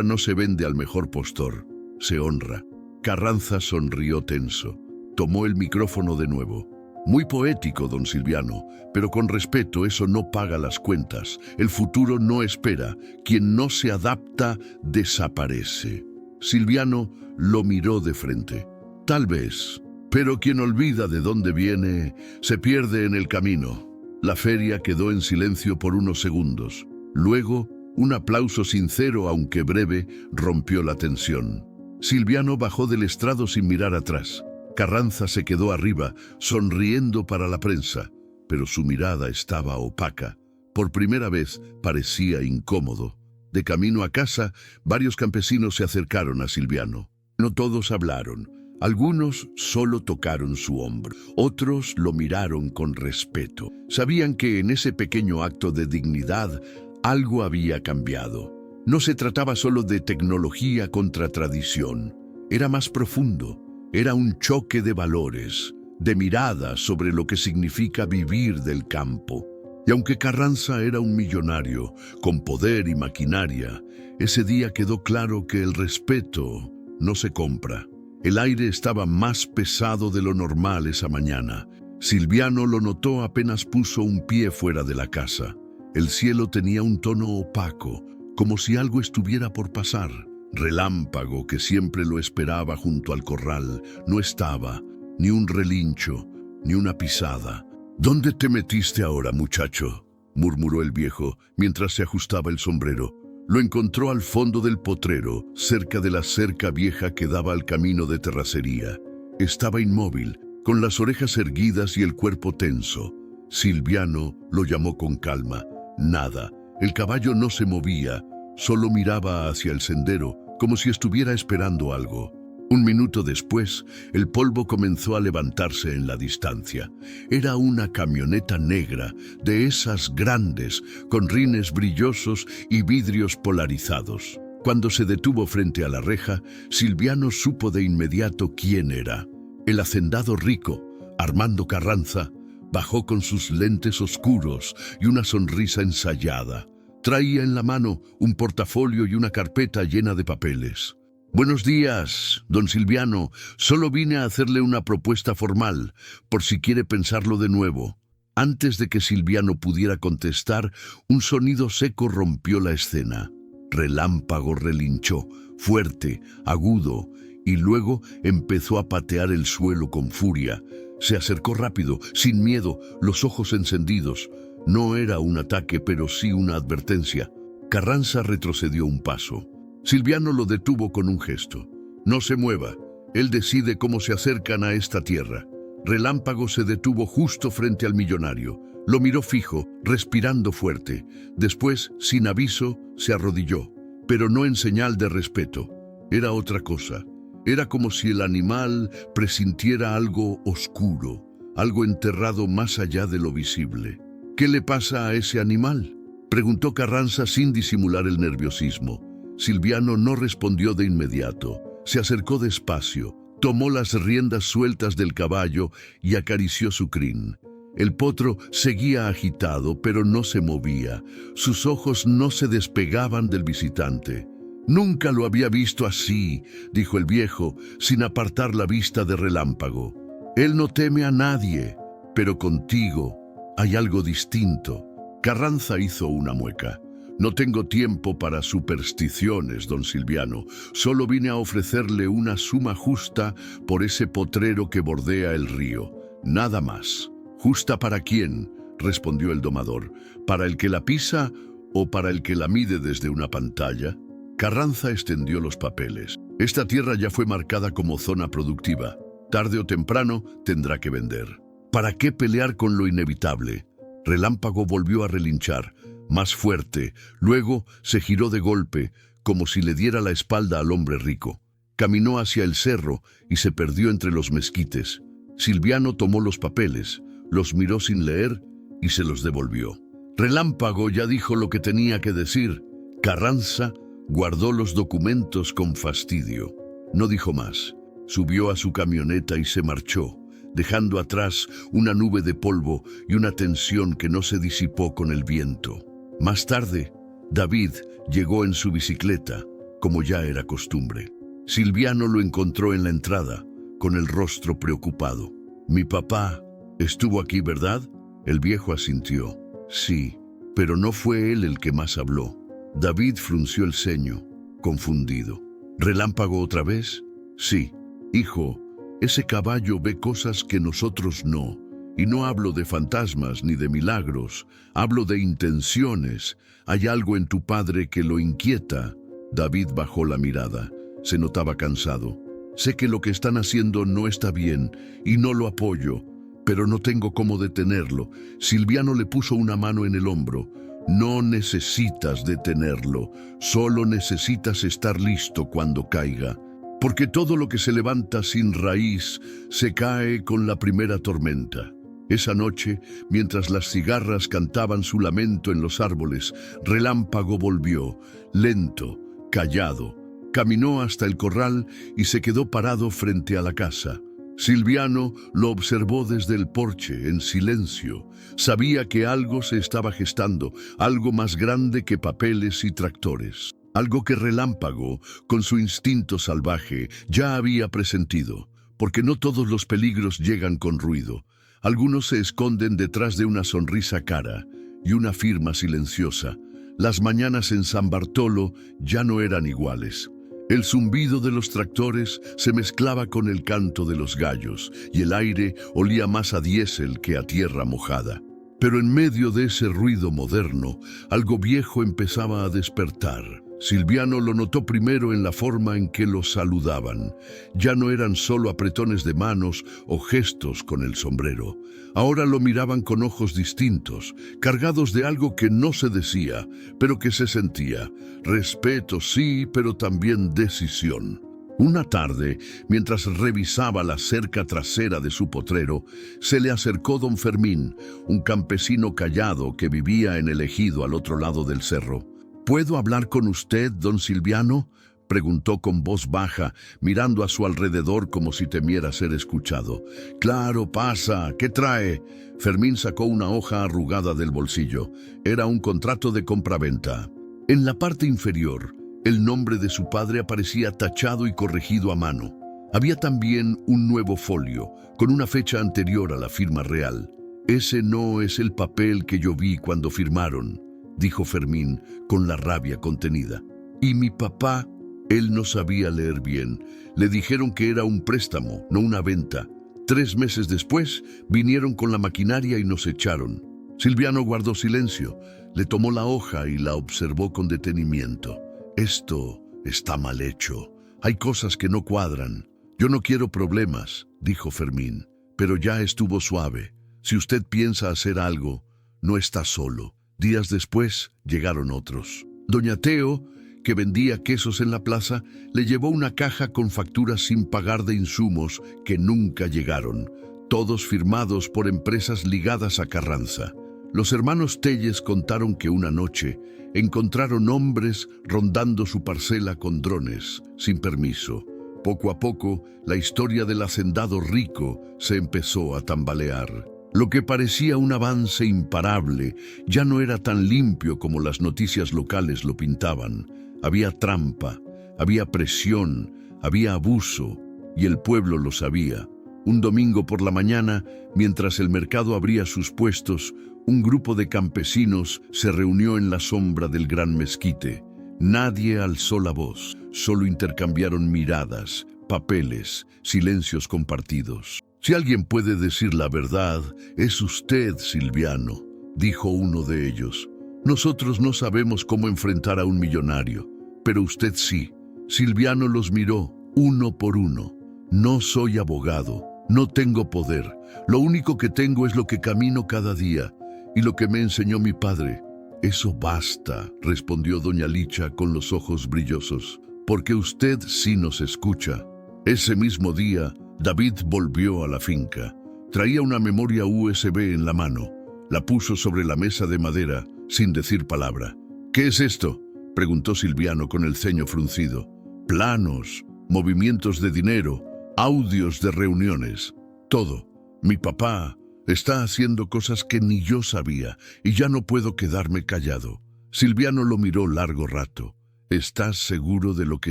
no se vende al mejor postor, se honra. Carranza sonrió tenso. Tomó el micrófono de nuevo. Muy poético, don Silviano, pero con respeto, eso no paga las cuentas. El futuro no espera. Quien no se adapta, desaparece. Silviano lo miró de frente. Tal vez, pero quien olvida de dónde viene, se pierde en el camino. La feria quedó en silencio por unos segundos. Luego, un aplauso sincero, aunque breve, rompió la tensión. Silviano bajó del estrado sin mirar atrás. Carranza se quedó arriba, sonriendo para la prensa, pero su mirada estaba opaca. Por primera vez parecía incómodo. De camino a casa, varios campesinos se acercaron a Silviano. No todos hablaron. Algunos solo tocaron su hombro. Otros lo miraron con respeto. Sabían que en ese pequeño acto de dignidad algo había cambiado. No se trataba solo de tecnología contra tradición. Era más profundo. Era un choque de valores, de miradas sobre lo que significa vivir del campo. Y aunque Carranza era un millonario, con poder y maquinaria, ese día quedó claro que el respeto no se compra. El aire estaba más pesado de lo normal esa mañana. Silviano lo notó apenas puso un pie fuera de la casa. El cielo tenía un tono opaco, como si algo estuviera por pasar. Relámpago, que siempre lo esperaba junto al corral, no estaba, ni un relincho, ni una pisada. «¿Dónde te metiste ahora, muchacho?», murmuró el viejo mientras se ajustaba el sombrero. Lo encontró al fondo del potrero, cerca de la cerca vieja que daba al camino de terracería. Estaba inmóvil, con las orejas erguidas y el cuerpo tenso. Silviano lo llamó con calma. Nada, el caballo no se movía, solo miraba hacia el sendero, como si estuviera esperando algo. Un minuto después, el polvo comenzó a levantarse en la distancia. Era una camioneta negra, de esas grandes, con rines brillosos y vidrios polarizados. Cuando se detuvo frente a la reja, Silviano supo de inmediato quién era. El hacendado rico, Armando Carranza, bajó con sus lentes oscuros y una sonrisa ensayada. Traía en la mano un portafolio y una carpeta llena de papeles. «Buenos días, don Silviano. Solo vine a hacerle una propuesta formal, por si quiere pensarlo de nuevo». Antes de que Silviano pudiera contestar, un sonido seco rompió la escena. Relámpago relinchó, fuerte, agudo, y luego empezó a patear el suelo con furia. Se acercó rápido, sin miedo, los ojos encendidos. No era un ataque, pero sí una advertencia. Carranza retrocedió un paso. Silviano lo detuvo con un gesto. «No se mueva. Él decide cómo se acercan a esta tierra». Relámpago se detuvo justo frente al millonario. Lo miró fijo, respirando fuerte. Después, sin aviso, se arrodilló, pero no en señal de respeto. Era otra cosa. Era como si el animal presintiera algo oscuro, algo enterrado más allá de lo visible. «¿Qué le pasa a ese animal?», preguntó Carranza sin disimular el nerviosismo. Silviano no respondió de inmediato. Se acercó despacio, tomó las riendas sueltas del caballo y acarició su crin. El potro seguía agitado, pero no se movía. Sus ojos no se despegaban del visitante. «Nunca lo había visto así», dijo el viejo, sin apartar la vista de Relámpago. «Él no teme a nadie, pero contigo hay algo distinto». Carranza hizo una mueca. «No tengo tiempo para supersticiones, don Silviano. Solo vine a ofrecerle una suma justa por ese potrero que bordea el río. Nada más». «¿Justa para quién?», respondió el domador. «¿Para el que la pisa o para el que la mide desde una pantalla?» Carranza extendió los papeles. «Esta tierra ya fue marcada como zona productiva. Tarde o temprano tendrá que vender. ¿Para qué pelear con lo inevitable? Relámpago volvió a relinchar, más fuerte. Luego se giró de golpe, como si le diera la espalda al hombre rico. Caminó hacia el cerro y se perdió entre los mezquites. Silviano tomó los papeles, los miró sin leer y se los devolvió. Relámpago ya dijo lo que tenía que decir. Carranza guardó los documentos con fastidio. No dijo más. Subió a su camioneta y se marchó, dejando atrás una nube de polvo y una tensión que no se disipó con el viento. Más tarde, David llegó en su bicicleta, como ya era costumbre. Silviano lo encontró en la entrada, con el rostro preocupado. «Mi papá estuvo aquí, ¿verdad?». El viejo asintió. «Sí, pero no fue él el que más habló». David frunció el ceño, confundido. «¿Relámpago otra vez?». «Sí». «Hijo, ese caballo ve cosas que nosotros no. Y no hablo de fantasmas ni de milagros, hablo de intenciones. Hay algo en tu padre que lo inquieta». David bajó la mirada. Se notaba cansado. «Sé que lo que están haciendo no está bien y no lo apoyo, pero no tengo cómo detenerlo». Silviano le puso una mano en el hombro. «No necesitas detenerlo, solo necesitas estar listo cuando caiga. Porque todo lo que se levanta sin raíz se cae con la primera tormenta». Esa noche, mientras las cigarras cantaban su lamento en los árboles, Relámpago volvió, lento, callado. Caminó hasta el corral y se quedó parado frente a la casa. Silviano lo observó desde el porche, en silencio. Sabía que algo se estaba gestando, algo más grande que papeles y tractores. Algo que Relámpago, con su instinto salvaje, ya había presentido. Porque no todos los peligros llegan con ruido. Algunos se esconden detrás de una sonrisa cara y una firma silenciosa. Las mañanas en San Bartolo ya no eran iguales. El zumbido de los tractores se mezclaba con el canto de los gallos y el aire olía más a diésel que a tierra mojada. Pero en medio de ese ruido moderno, algo viejo empezaba a despertar. Silviano lo notó primero en la forma en que lo saludaban. Ya no eran solo apretones de manos o gestos con el sombrero. Ahora lo miraban con ojos distintos, cargados de algo que no se decía, pero que se sentía. Respeto, sí, pero también decisión. Una tarde, mientras revisaba la cerca trasera de su potrero, se le acercó don Fermín, un campesino callado que vivía en el ejido al otro lado del cerro. «¿Puedo hablar con usted, don Silviano?», preguntó con voz baja, mirando a su alrededor como si temiera ser escuchado. «Claro, pasa. ¿Qué trae?». Fermín sacó una hoja arrugada del bolsillo. Era un contrato de compraventa. En la parte inferior, el nombre de su padre aparecía tachado y corregido a mano. Había también un nuevo folio, con una fecha anterior a la firma real. «Ese no es el papel que yo vi cuando firmaron», dijo Fermín con la rabia contenida. «Y mi papá, él no sabía leer bien. Le dijeron que era un préstamo, no una venta. 3 meses después vinieron con la maquinaria y nos echaron». Silviano guardó silencio, le tomó la hoja y la observó con detenimiento. «Esto está mal hecho. Hay cosas que no cuadran». «Yo no quiero problemas», dijo Fermín, «pero ya estuvo suave. Si usted piensa hacer algo, no está solo». Días después llegaron otros. Doña Teo, que vendía quesos en la plaza, le llevó una caja con facturas sin pagar de insumos que nunca llegaron, todos firmados por empresas ligadas a Carranza. Los hermanos Telles contaron que una noche encontraron hombres rondando su parcela con drones, sin permiso. Poco a poco, la historia del hacendado rico se empezó a tambalear. Lo que parecía un avance imparable ya no era tan limpio como las noticias locales lo pintaban. Había trampa, había presión, había abuso, y el pueblo lo sabía. Un domingo por la mañana, mientras el mercado abría sus puestos, un grupo de campesinos se reunió en la sombra del gran mezquite. Nadie alzó la voz, solo intercambiaron miradas, papeles, silencios compartidos. «Si alguien puede decir la verdad, es usted, Silviano», dijo uno de ellos. «Nosotros no sabemos cómo enfrentar a un millonario, pero usted sí». Silviano los miró, uno por uno. No soy abogado, no tengo poder. Lo único que tengo es lo que camino cada día y lo que me enseñó mi padre. Eso basta, respondió doña Licha con los ojos brillosos, porque usted sí nos escucha. Ese mismo día, David volvió a la finca. Traía una memoria USB en la mano. La puso sobre la mesa de madera, sin decir palabra. ¿Qué es esto?, preguntó Silviano con el ceño fruncido. Planos, movimientos de dinero, audios de reuniones, todo. Mi papá está haciendo cosas que ni yo sabía y ya no puedo quedarme callado. Silviano lo miró largo rato. ¿Estás seguro de lo que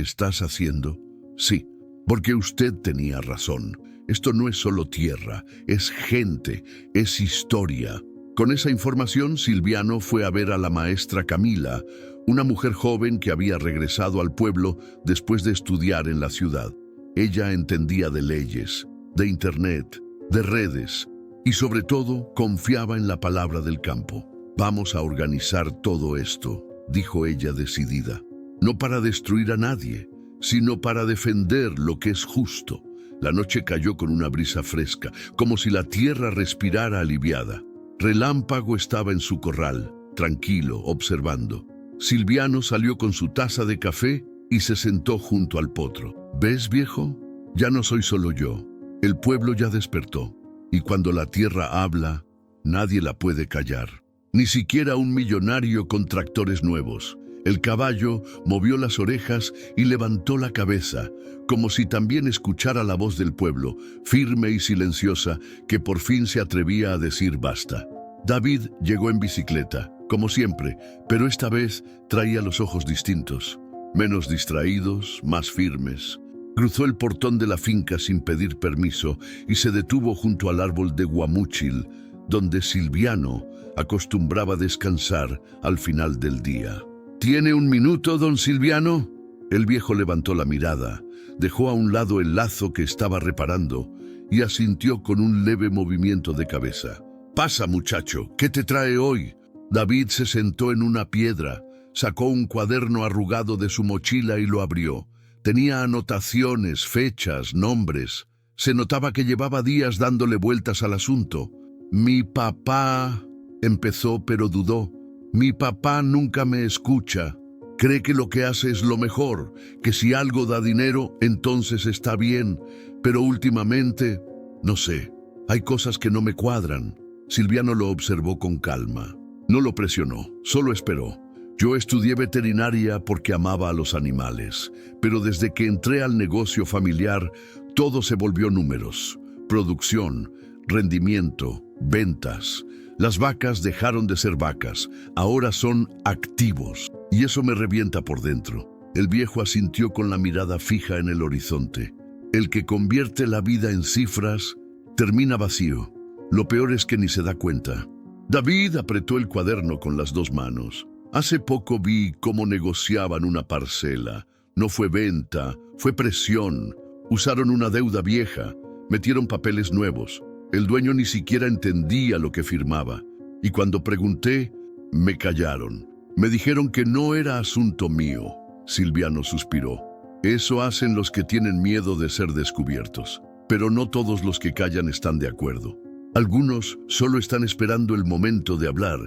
estás haciendo? Sí, porque usted tenía razón. Esto no es solo tierra, es gente, es historia. Con esa información, Silviano fue a ver a la maestra Camila, una mujer joven que había regresado al pueblo después de estudiar en la ciudad. Ella entendía de leyes, de internet, de redes y sobre todo confiaba en la palabra del campo. Vamos a organizar todo esto, dijo ella decidida. No para destruir a nadie, sino para defender lo que es justo. La noche cayó con una brisa fresca, como si la tierra respirara aliviada. Relámpago estaba en su corral, tranquilo, observando. Silviano salió con su taza de café y se sentó junto al potro. ¿Ves, viejo? Ya no soy solo yo. El pueblo ya despertó. Y cuando la tierra habla, nadie la puede callar. Ni siquiera un millonario con tractores nuevos. El caballo movió las orejas y levantó la cabeza, como si también escuchara la voz del pueblo, firme y silenciosa, que por fin se atrevía a decir basta. David llegó en bicicleta, como siempre, pero esta vez traía los ojos distintos, menos distraídos, más firmes. Cruzó el portón de la finca sin pedir permiso y se detuvo junto al árbol de guamúchil, donde Silviano acostumbraba descansar al final del día. ¿Tiene un minuto, don Silviano? El viejo levantó la mirada, dejó a un lado el lazo que estaba reparando y asintió con un leve movimiento de cabeza. Pasa, muchacho, ¿qué te trae hoy? David se sentó en una piedra, sacó un cuaderno arrugado de su mochila y lo abrió. Tenía anotaciones, fechas, nombres. Se notaba que llevaba días dándole vueltas al asunto. Mi papá, empezó, pero dudó. Mi papá nunca me escucha. Cree que lo que hace es lo mejor, que si algo da dinero, entonces está bien. Pero últimamente, no sé, hay cosas que no me cuadran. Silviano lo observó con calma. No lo presionó, solo esperó. Yo estudié veterinaria porque amaba a los animales, pero desde que entré al negocio familiar, todo se volvió números. Producción, rendimiento, ventas. Las vacas dejaron de ser vacas, ahora son activos. Y eso me revienta por dentro. El viejo asintió con la mirada fija en el horizonte. El que convierte la vida en cifras, termina vacío. Lo peor es que ni se da cuenta. David apretó el cuaderno con las dos manos. Hace poco vi cómo negociaban una parcela. No fue venta, fue presión. Usaron una deuda vieja, metieron papeles nuevos. El dueño ni siquiera entendía lo que firmaba. Y cuando pregunté, me callaron. Me dijeron que no era asunto mío. Silviano suspiró. Eso hacen los que tienen miedo de ser descubiertos. Pero no todos los que callan están de acuerdo. Algunos solo están esperando el momento de hablar.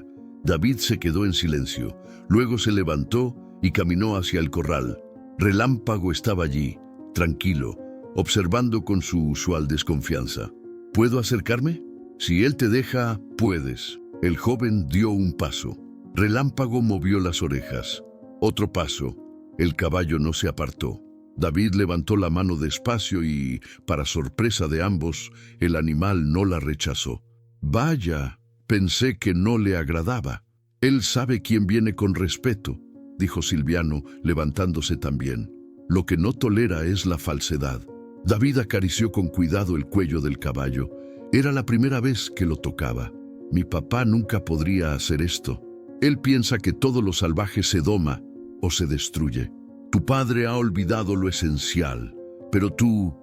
David se quedó en silencio. Luego se levantó y caminó hacia el corral. Relámpago estaba allí, tranquilo, observando con su usual desconfianza. ¿Puedo acercarme? Si él te deja, puedes. El joven dio un paso. Relámpago movió las orejas. Otro paso. El caballo no se apartó. David levantó la mano despacio y, para sorpresa de ambos, el animal no la rechazó. Vaya, pensé que no le agradaba. Él sabe quién viene con respeto, dijo Silviano, levantándose también. Lo que no tolera es la falsedad. David acarició con cuidado el cuello del caballo. Era la primera vez que lo tocaba. Mi papá nunca podría hacer esto. Él piensa que todo lo salvaje se doma o se destruye. Tu padre ha olvidado lo esencial, pero tú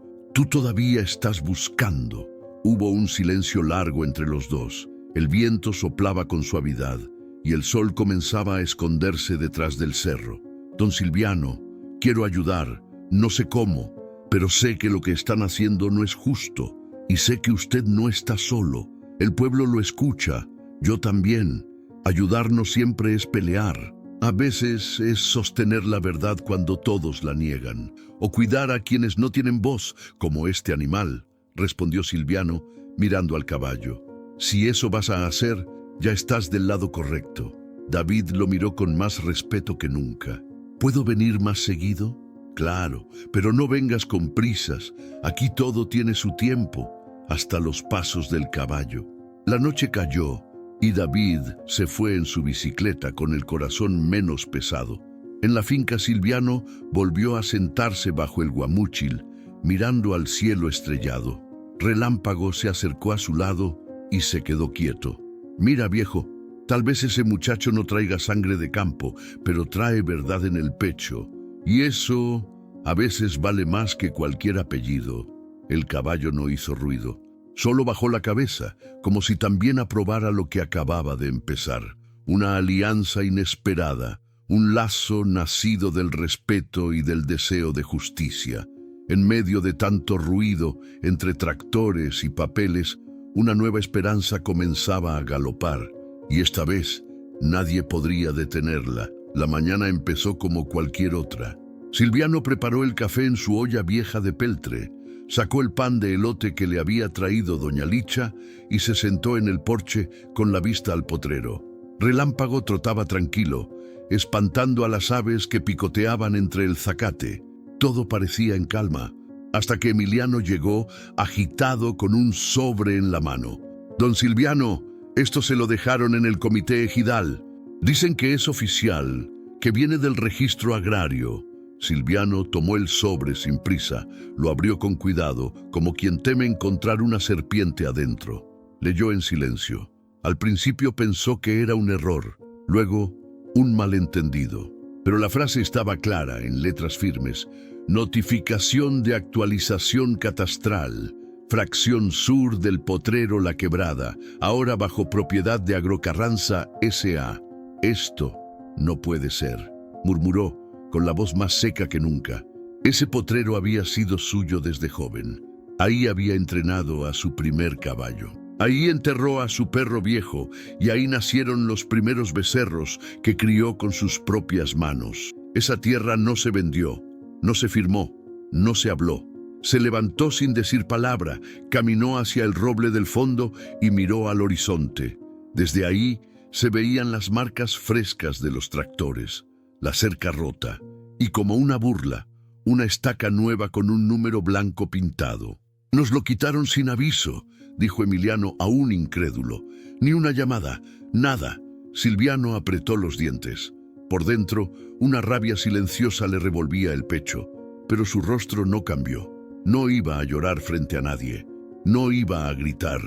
todavía estás buscando. Hubo un silencio largo entre los dos. El viento soplaba con suavidad y el sol comenzaba a esconderse detrás del cerro. Don Silviano, quiero ayudar, no sé cómo. pero sé que lo que están haciendo no es justo, y sé que usted no está solo. El pueblo lo escucha, yo también. Ayudarnos siempre es pelear. A veces es sostener la verdad cuando todos la niegan, o cuidar a quienes no tienen voz, como este animal, respondió Silviano, mirando al caballo. Si eso vas a hacer, ya estás del lado correcto. David lo miró con más respeto que nunca. ¿Puedo venir más seguido? Claro, pero no vengas con prisas. Aquí todo tiene su tiempo, hasta los pasos del caballo. La noche cayó y David se fue en su bicicleta con el corazón menos pesado. En la finca Silviano volvió a sentarse bajo el guamúchil, mirando al cielo estrellado. Relámpago se acercó a su lado y se quedó quieto. Mira, viejo, tal vez ese muchacho no traiga sangre de campo, pero trae verdad en el pecho. Y eso a veces vale más que cualquier apellido. El caballo no hizo ruido. Solo bajó la cabeza, como si también aprobara lo que acababa de empezar. Una alianza inesperada, un lazo nacido del respeto y del deseo de justicia. En medio de tanto ruido, entre tractores y papeles, una nueva esperanza comenzaba a galopar, y esta vez nadie podría detenerla. La mañana empezó como cualquier otra. Silviano preparó el café en su olla vieja de peltre, sacó el pan de elote que le había traído doña Licha y se sentó en el porche con la vista al potrero. Relámpago trotaba tranquilo, espantando a las aves que picoteaban entre el zacate. Todo parecía en calma, hasta que Emiliano llegó agitado con un sobre en la mano. «Don Silviano, esto se lo dejaron en el comité ejidal. Dicen que es oficial, que viene del registro agrario». Silviano tomó el sobre sin prisa, lo abrió con cuidado, como quien teme encontrar una serpiente adentro. Leyó en silencio. Al principio pensó que era un error, luego un malentendido. Pero la frase estaba clara, en letras firmes. Notificación de actualización catastral. Fracción sur del Potrero La Quebrada, ahora bajo propiedad de Agrocarranza S.A. Esto no puede ser, murmuró, con la voz más seca que nunca. Ese potrero había sido suyo desde joven. Ahí había entrenado a su primer caballo. Ahí enterró a su perro viejo y ahí nacieron los primeros becerros que crió con sus propias manos. Esa tierra no se vendió, no se firmó, no se habló. Se levantó sin decir palabra, caminó hacia el roble del fondo y miró al horizonte. Desde ahí se veían las marcas frescas de los tractores, la cerca rota, y como una burla, una estaca nueva con un número blanco pintado. «Nos lo quitaron sin aviso», dijo Emiliano aún incrédulo. «Ni una llamada, nada». Silviano apretó los dientes. Por dentro, una rabia silenciosa le revolvía el pecho, pero su rostro no cambió. No iba a llorar frente a nadie, no iba a gritar,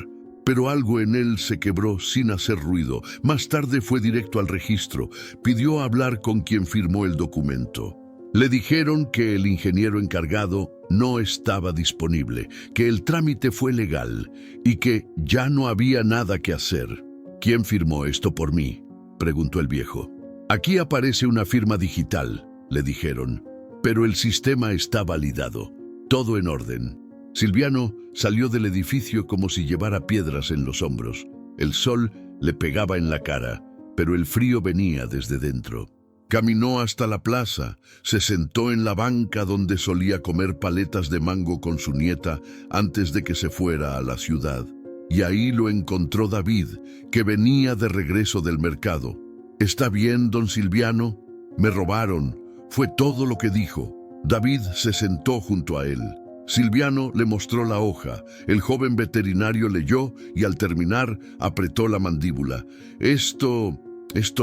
pero algo en él se quebró sin hacer ruido. Más tarde fue directo al registro, pidió hablar con quien firmó el documento. Le dijeron que el ingeniero encargado no estaba disponible, que el trámite fue legal y que ya no había nada que hacer. «¿Quién firmó esto por mí?», preguntó el viejo. «Aquí aparece una firma digital», le dijeron, «pero el sistema está validado, todo en orden». Silviano salió del edificio como si llevara piedras en los hombros. El sol le pegaba en la cara, pero el frío venía desde dentro. Caminó hasta la plaza, se sentó en la banca donde solía comer paletas de mango con su nieta antes de que se fuera a la ciudad. Y ahí lo encontró David, que venía de regreso del mercado. «¿Está bien, don Silviano? Me robaron», fue todo lo que dijo. David se sentó junto a él. Silviano le mostró la hoja. El joven veterinario leyó y al terminar apretó la mandíbula. Esto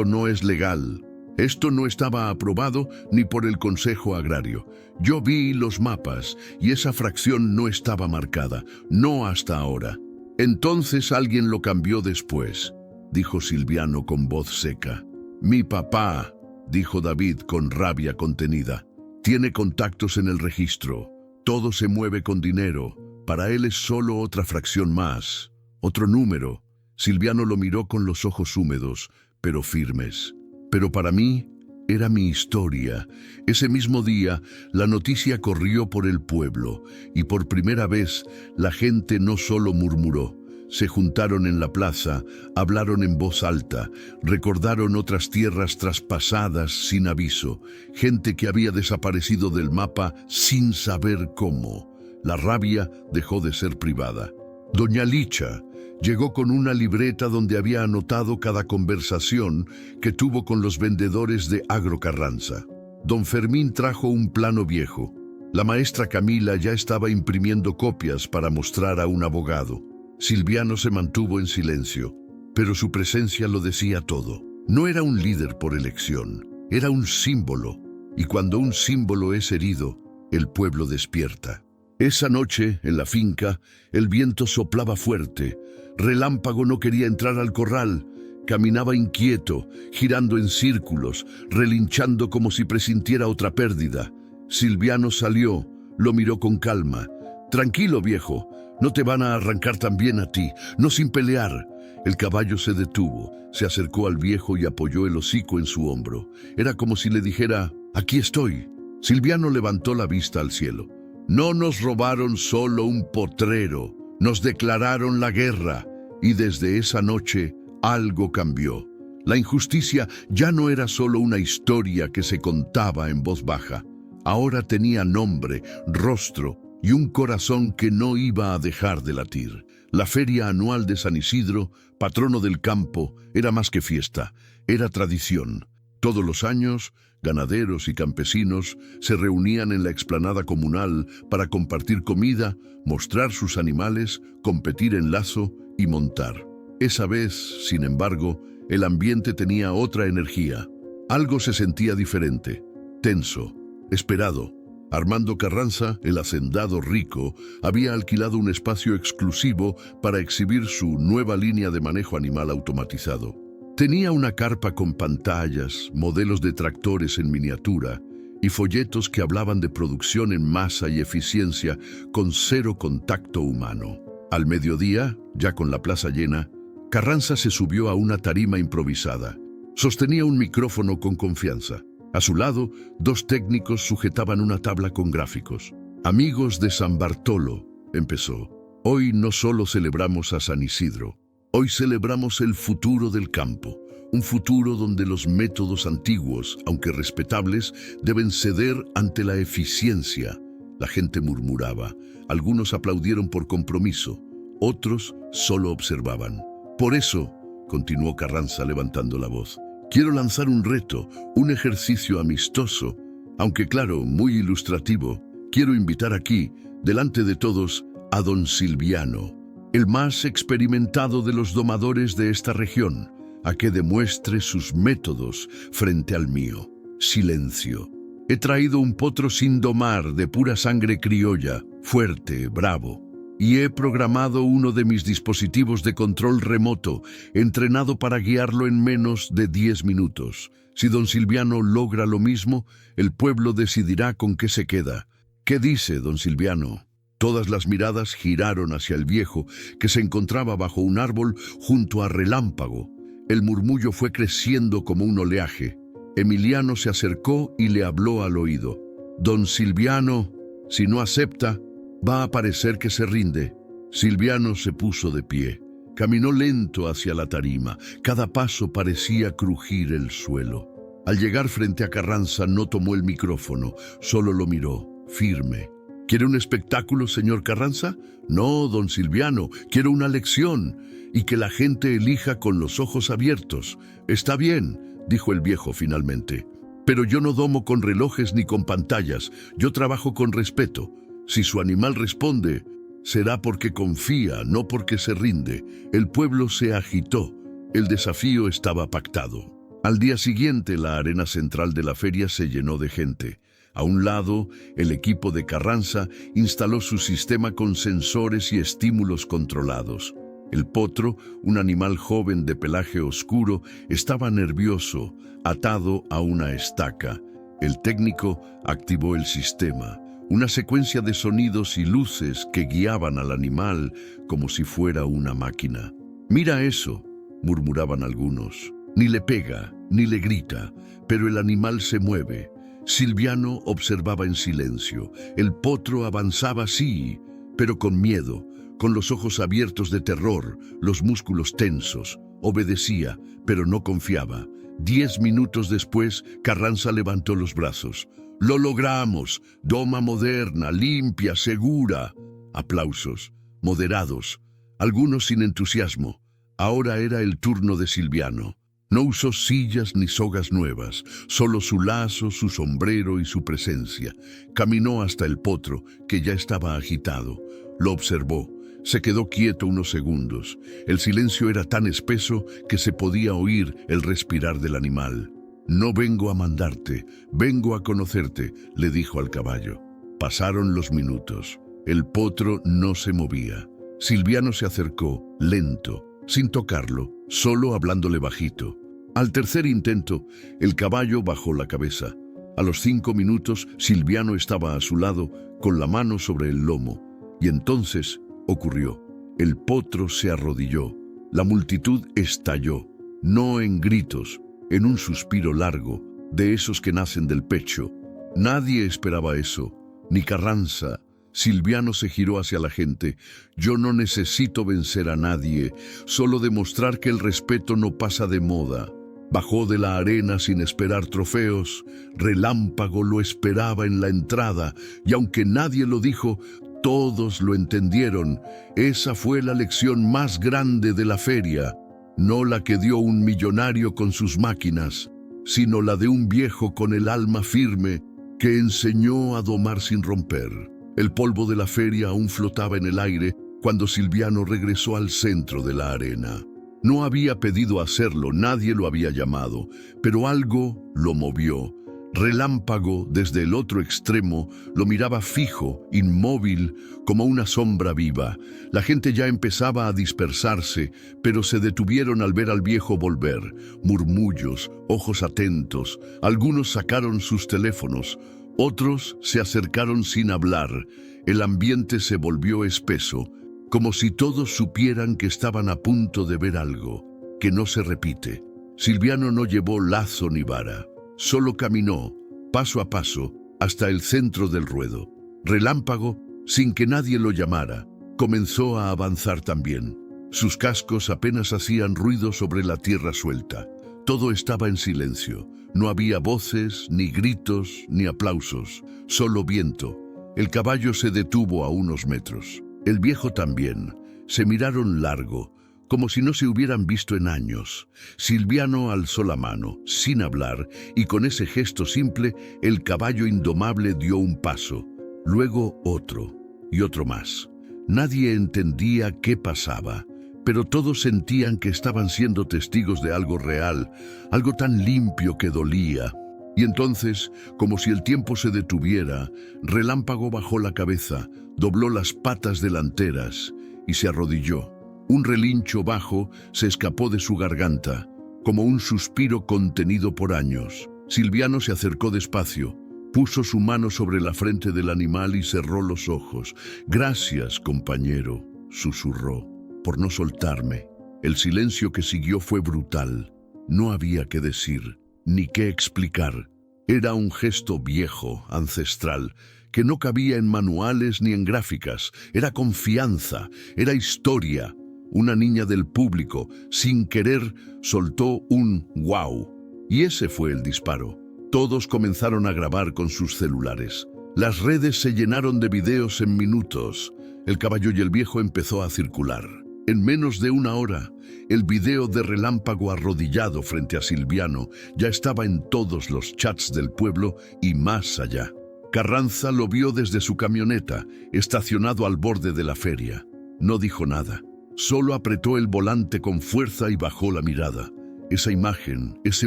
no es legal. Esto no estaba aprobado ni por el Consejo Agrario. Yo vi los mapas y esa fracción no estaba marcada, no hasta ahora». «Entonces alguien lo cambió después», dijo Silviano con voz seca. «Mi papá», dijo David con rabia contenida, «tiene contactos en el registro. Todo se mueve con dinero. Para él es solo otra fracción más, otro número». Silviano lo miró con los ojos húmedos, pero firmes. «Pero para mí era mi historia. Ese mismo día, la noticia corrió por el pueblo, y por primera vez, la gente no solo murmuró. Se juntaron en la plaza, hablaron en voz alta, recordaron otras tierras traspasadas sin aviso, gente que había desaparecido del mapa sin saber cómo. La rabia dejó de ser privada. Doña Licha llegó con una libreta donde había anotado cada conversación que tuvo con los vendedores de Agro Carranza. Don Fermín trajo un plano viejo. La maestra Camila ya estaba imprimiendo copias para mostrar a un abogado. Silviano se mantuvo en silencio, pero su presencia lo decía todo. No era un líder por elección, era un símbolo, y cuando un símbolo es herido, el pueblo despierta. Esa noche, en la finca, el viento soplaba fuerte. Relámpago no quería entrar al corral. Caminaba inquieto, girando en círculos, relinchando como si presintiera otra pérdida. Silviano salió, lo miró con calma. «Tranquilo, viejo, no te van a arrancar también a ti, no sin pelear». El caballo se detuvo, se acercó al viejo y apoyó el hocico en su hombro. Era como si le dijera: «Aquí estoy». Silviano levantó la vista al cielo. «No nos robaron solo un potrero, nos declararon la guerra, y desde esa noche algo cambió. La injusticia ya no era solo una historia que se contaba en voz baja. Ahora tenía nombre, rostro y un corazón que no iba a dejar de latir». La feria anual de San Isidro, patrono del campo, era más que fiesta, era tradición. Todos los años, ganaderos y campesinos se reunían en la explanada comunal para compartir comida, mostrar sus animales, competir en lazo y montar. Esa vez, sin embargo, el ambiente tenía otra energía. Algo se sentía diferente, tenso, esperado. Armando Carranza, el hacendado rico, había alquilado un espacio exclusivo para exhibir su nueva línea de manejo animal automatizado. Tenía una carpa con pantallas, modelos de tractores en miniatura y folletos que hablaban de producción en masa y eficiencia con cero contacto humano. Al mediodía, ya con la plaza llena, Carranza se subió a una tarima improvisada. Sostenía un micrófono con confianza. A su lado, dos técnicos sujetaban una tabla con gráficos. «Amigos de San Bartolo», empezó, «hoy no solo celebramos a San Isidro, hoy celebramos el futuro del campo, un futuro donde los métodos antiguos, aunque respetables, deben ceder ante la eficiencia». La gente murmuraba, algunos aplaudieron por compromiso, otros solo observaban. «Por eso», continuó Carranza levantando la voz, «quiero lanzar un reto, un ejercicio amistoso, aunque claro, muy ilustrativo. Quiero invitar aquí, delante de todos, a don Silviano, el más experimentado de los domadores de esta región, a que demuestre sus métodos frente al mío. Silencio. He traído un potro sin domar, de pura sangre criolla, fuerte, bravo. Y he programado uno de mis dispositivos de control remoto, entrenado para guiarlo en menos de 10 minutos. Si don Silviano logra lo mismo, el pueblo decidirá con qué se queda. ¿Qué dice don Silviano?» Todas las miradas giraron hacia el viejo, que se encontraba bajo un árbol junto a Relámpago. El murmullo fue creciendo como un oleaje. Emiliano se acercó y le habló al oído. «Don Silviano, si no acepta, va a parecer que se rinde». Silviano se puso de pie. Caminó lento hacia la tarima. Cada paso parecía crujir el suelo. Al llegar frente a Carranza no tomó el micrófono, solo lo miró, firme. «¿Quiere un espectáculo, señor Carranza?» «No, don Silviano, quiero una lección, y que la gente elija con los ojos abiertos». «Está bien», dijo el viejo finalmente. «Pero yo no domo con relojes ni con pantallas, yo trabajo con respeto. Si su animal responde, será porque confía, no porque se rinde». El pueblo se agitó. El desafío estaba pactado. Al día siguiente, la arena central de la feria se llenó de gente. A un lado, el equipo de Carranza instaló su sistema con sensores y estímulos controlados. El potro, un animal joven de pelaje oscuro, estaba nervioso, atado a una estaca. El técnico activó el sistema. Una secuencia de sonidos y luces que guiaban al animal como si fuera una máquina. «Mira eso», murmuraban algunos. Ni le pega, ni le grita, pero el animal se mueve. Silviano observaba en silencio. El potro avanzaba, sí, pero con miedo, con los ojos abiertos de terror, los músculos tensos. Obedecía, pero no confiaba. 10 minutos después, Carranza levantó los brazos. «¡Lo logramos! Doma moderna, limpia, segura». Aplausos, moderados, algunos sin entusiasmo. Ahora era el turno de Silviano. No usó sillas ni sogas nuevas, solo su lazo, su sombrero y su presencia. Caminó hasta el potro, que ya estaba agitado. Lo observó. Se quedó quieto unos segundos. El silencio era tan espeso que se podía oír el respirar del animal. «No vengo a mandarte, vengo a conocerte», le dijo al caballo. Pasaron los minutos. El potro no se movía. Silviano se acercó, lento, sin tocarlo, solo hablándole bajito. Al tercer intento, el caballo bajó la cabeza. A los 5 minutos, Silviano estaba a su lado, con la mano sobre el lomo. Y entonces ocurrió. El potro se arrodilló. La multitud estalló, no en gritos, en un suspiro largo, de esos que nacen del pecho. Nadie esperaba eso, ni Carranza. Silviano se giró hacia la gente. «Yo no necesito vencer a nadie, solo demostrar que el respeto no pasa de moda». Bajó de la arena sin esperar trofeos. Relámpago lo esperaba en la entrada, y aunque nadie lo dijo, todos lo entendieron. Esa fue la lección más grande de la feria, no la que dio un millonario con sus máquinas, sino la de un viejo con el alma firme que enseñó a domar sin romper. El polvo de la feria aún flotaba en el aire cuando Silviano regresó al centro de la arena. No había pedido hacerlo, nadie lo había llamado, pero algo lo movió. Relámpago, desde el otro extremo, lo miraba fijo, inmóvil, como una sombra viva. La gente ya empezaba a dispersarse, pero se detuvieron al ver al viejo volver. Murmullos, ojos atentos. Algunos sacaron sus teléfonos, otros se acercaron sin hablar. El ambiente se volvió espeso, como si todos supieran que estaban a punto de ver algo, que no se repite. Silviano no llevó lazo ni vara. Solo caminó, paso a paso, hasta el centro del ruedo. Relámpago, sin que nadie lo llamara, comenzó a avanzar también. Sus cascos apenas hacían ruido sobre la tierra suelta. Todo estaba en silencio. No había voces, ni gritos, ni aplausos, solo viento. El caballo se detuvo a unos metros. El viejo también. Se miraron largo, como si no se hubieran visto en años. Silviano alzó la mano, sin hablar, y con ese gesto simple, el caballo indomable dio un paso, luego otro, y otro más. Nadie entendía qué pasaba, pero todos sentían que estaban siendo testigos de algo real, algo tan limpio que dolía. Y entonces, como si el tiempo se detuviera, Relámpago bajó la cabeza, dobló las patas delanteras y se arrodilló. Un relincho bajo se escapó de su garganta, como un suspiro contenido por años. Silviano se acercó despacio, puso su mano sobre la frente del animal y cerró los ojos. «Gracias, compañero», susurró, «por no soltarme». El silencio que siguió fue brutal. No había qué decir, ni qué explicar. Era un gesto viejo, ancestral, que no cabía en manuales ni en gráficas. Era confianza, era historia. Una niña del público, sin querer, soltó un «wow». Y ese fue el disparo. Todos comenzaron a grabar con sus celulares. Las redes se llenaron de videos en minutos. El caballo y el viejo empezó a circular. En menos de una hora, el video de Relámpago arrodillado frente a Silviano ya estaba en todos los chats del pueblo y más allá. Carranza lo vio desde su camioneta, estacionado al borde de la feria. No dijo nada. Solo apretó el volante con fuerza y bajó la mirada. Esa imagen, ese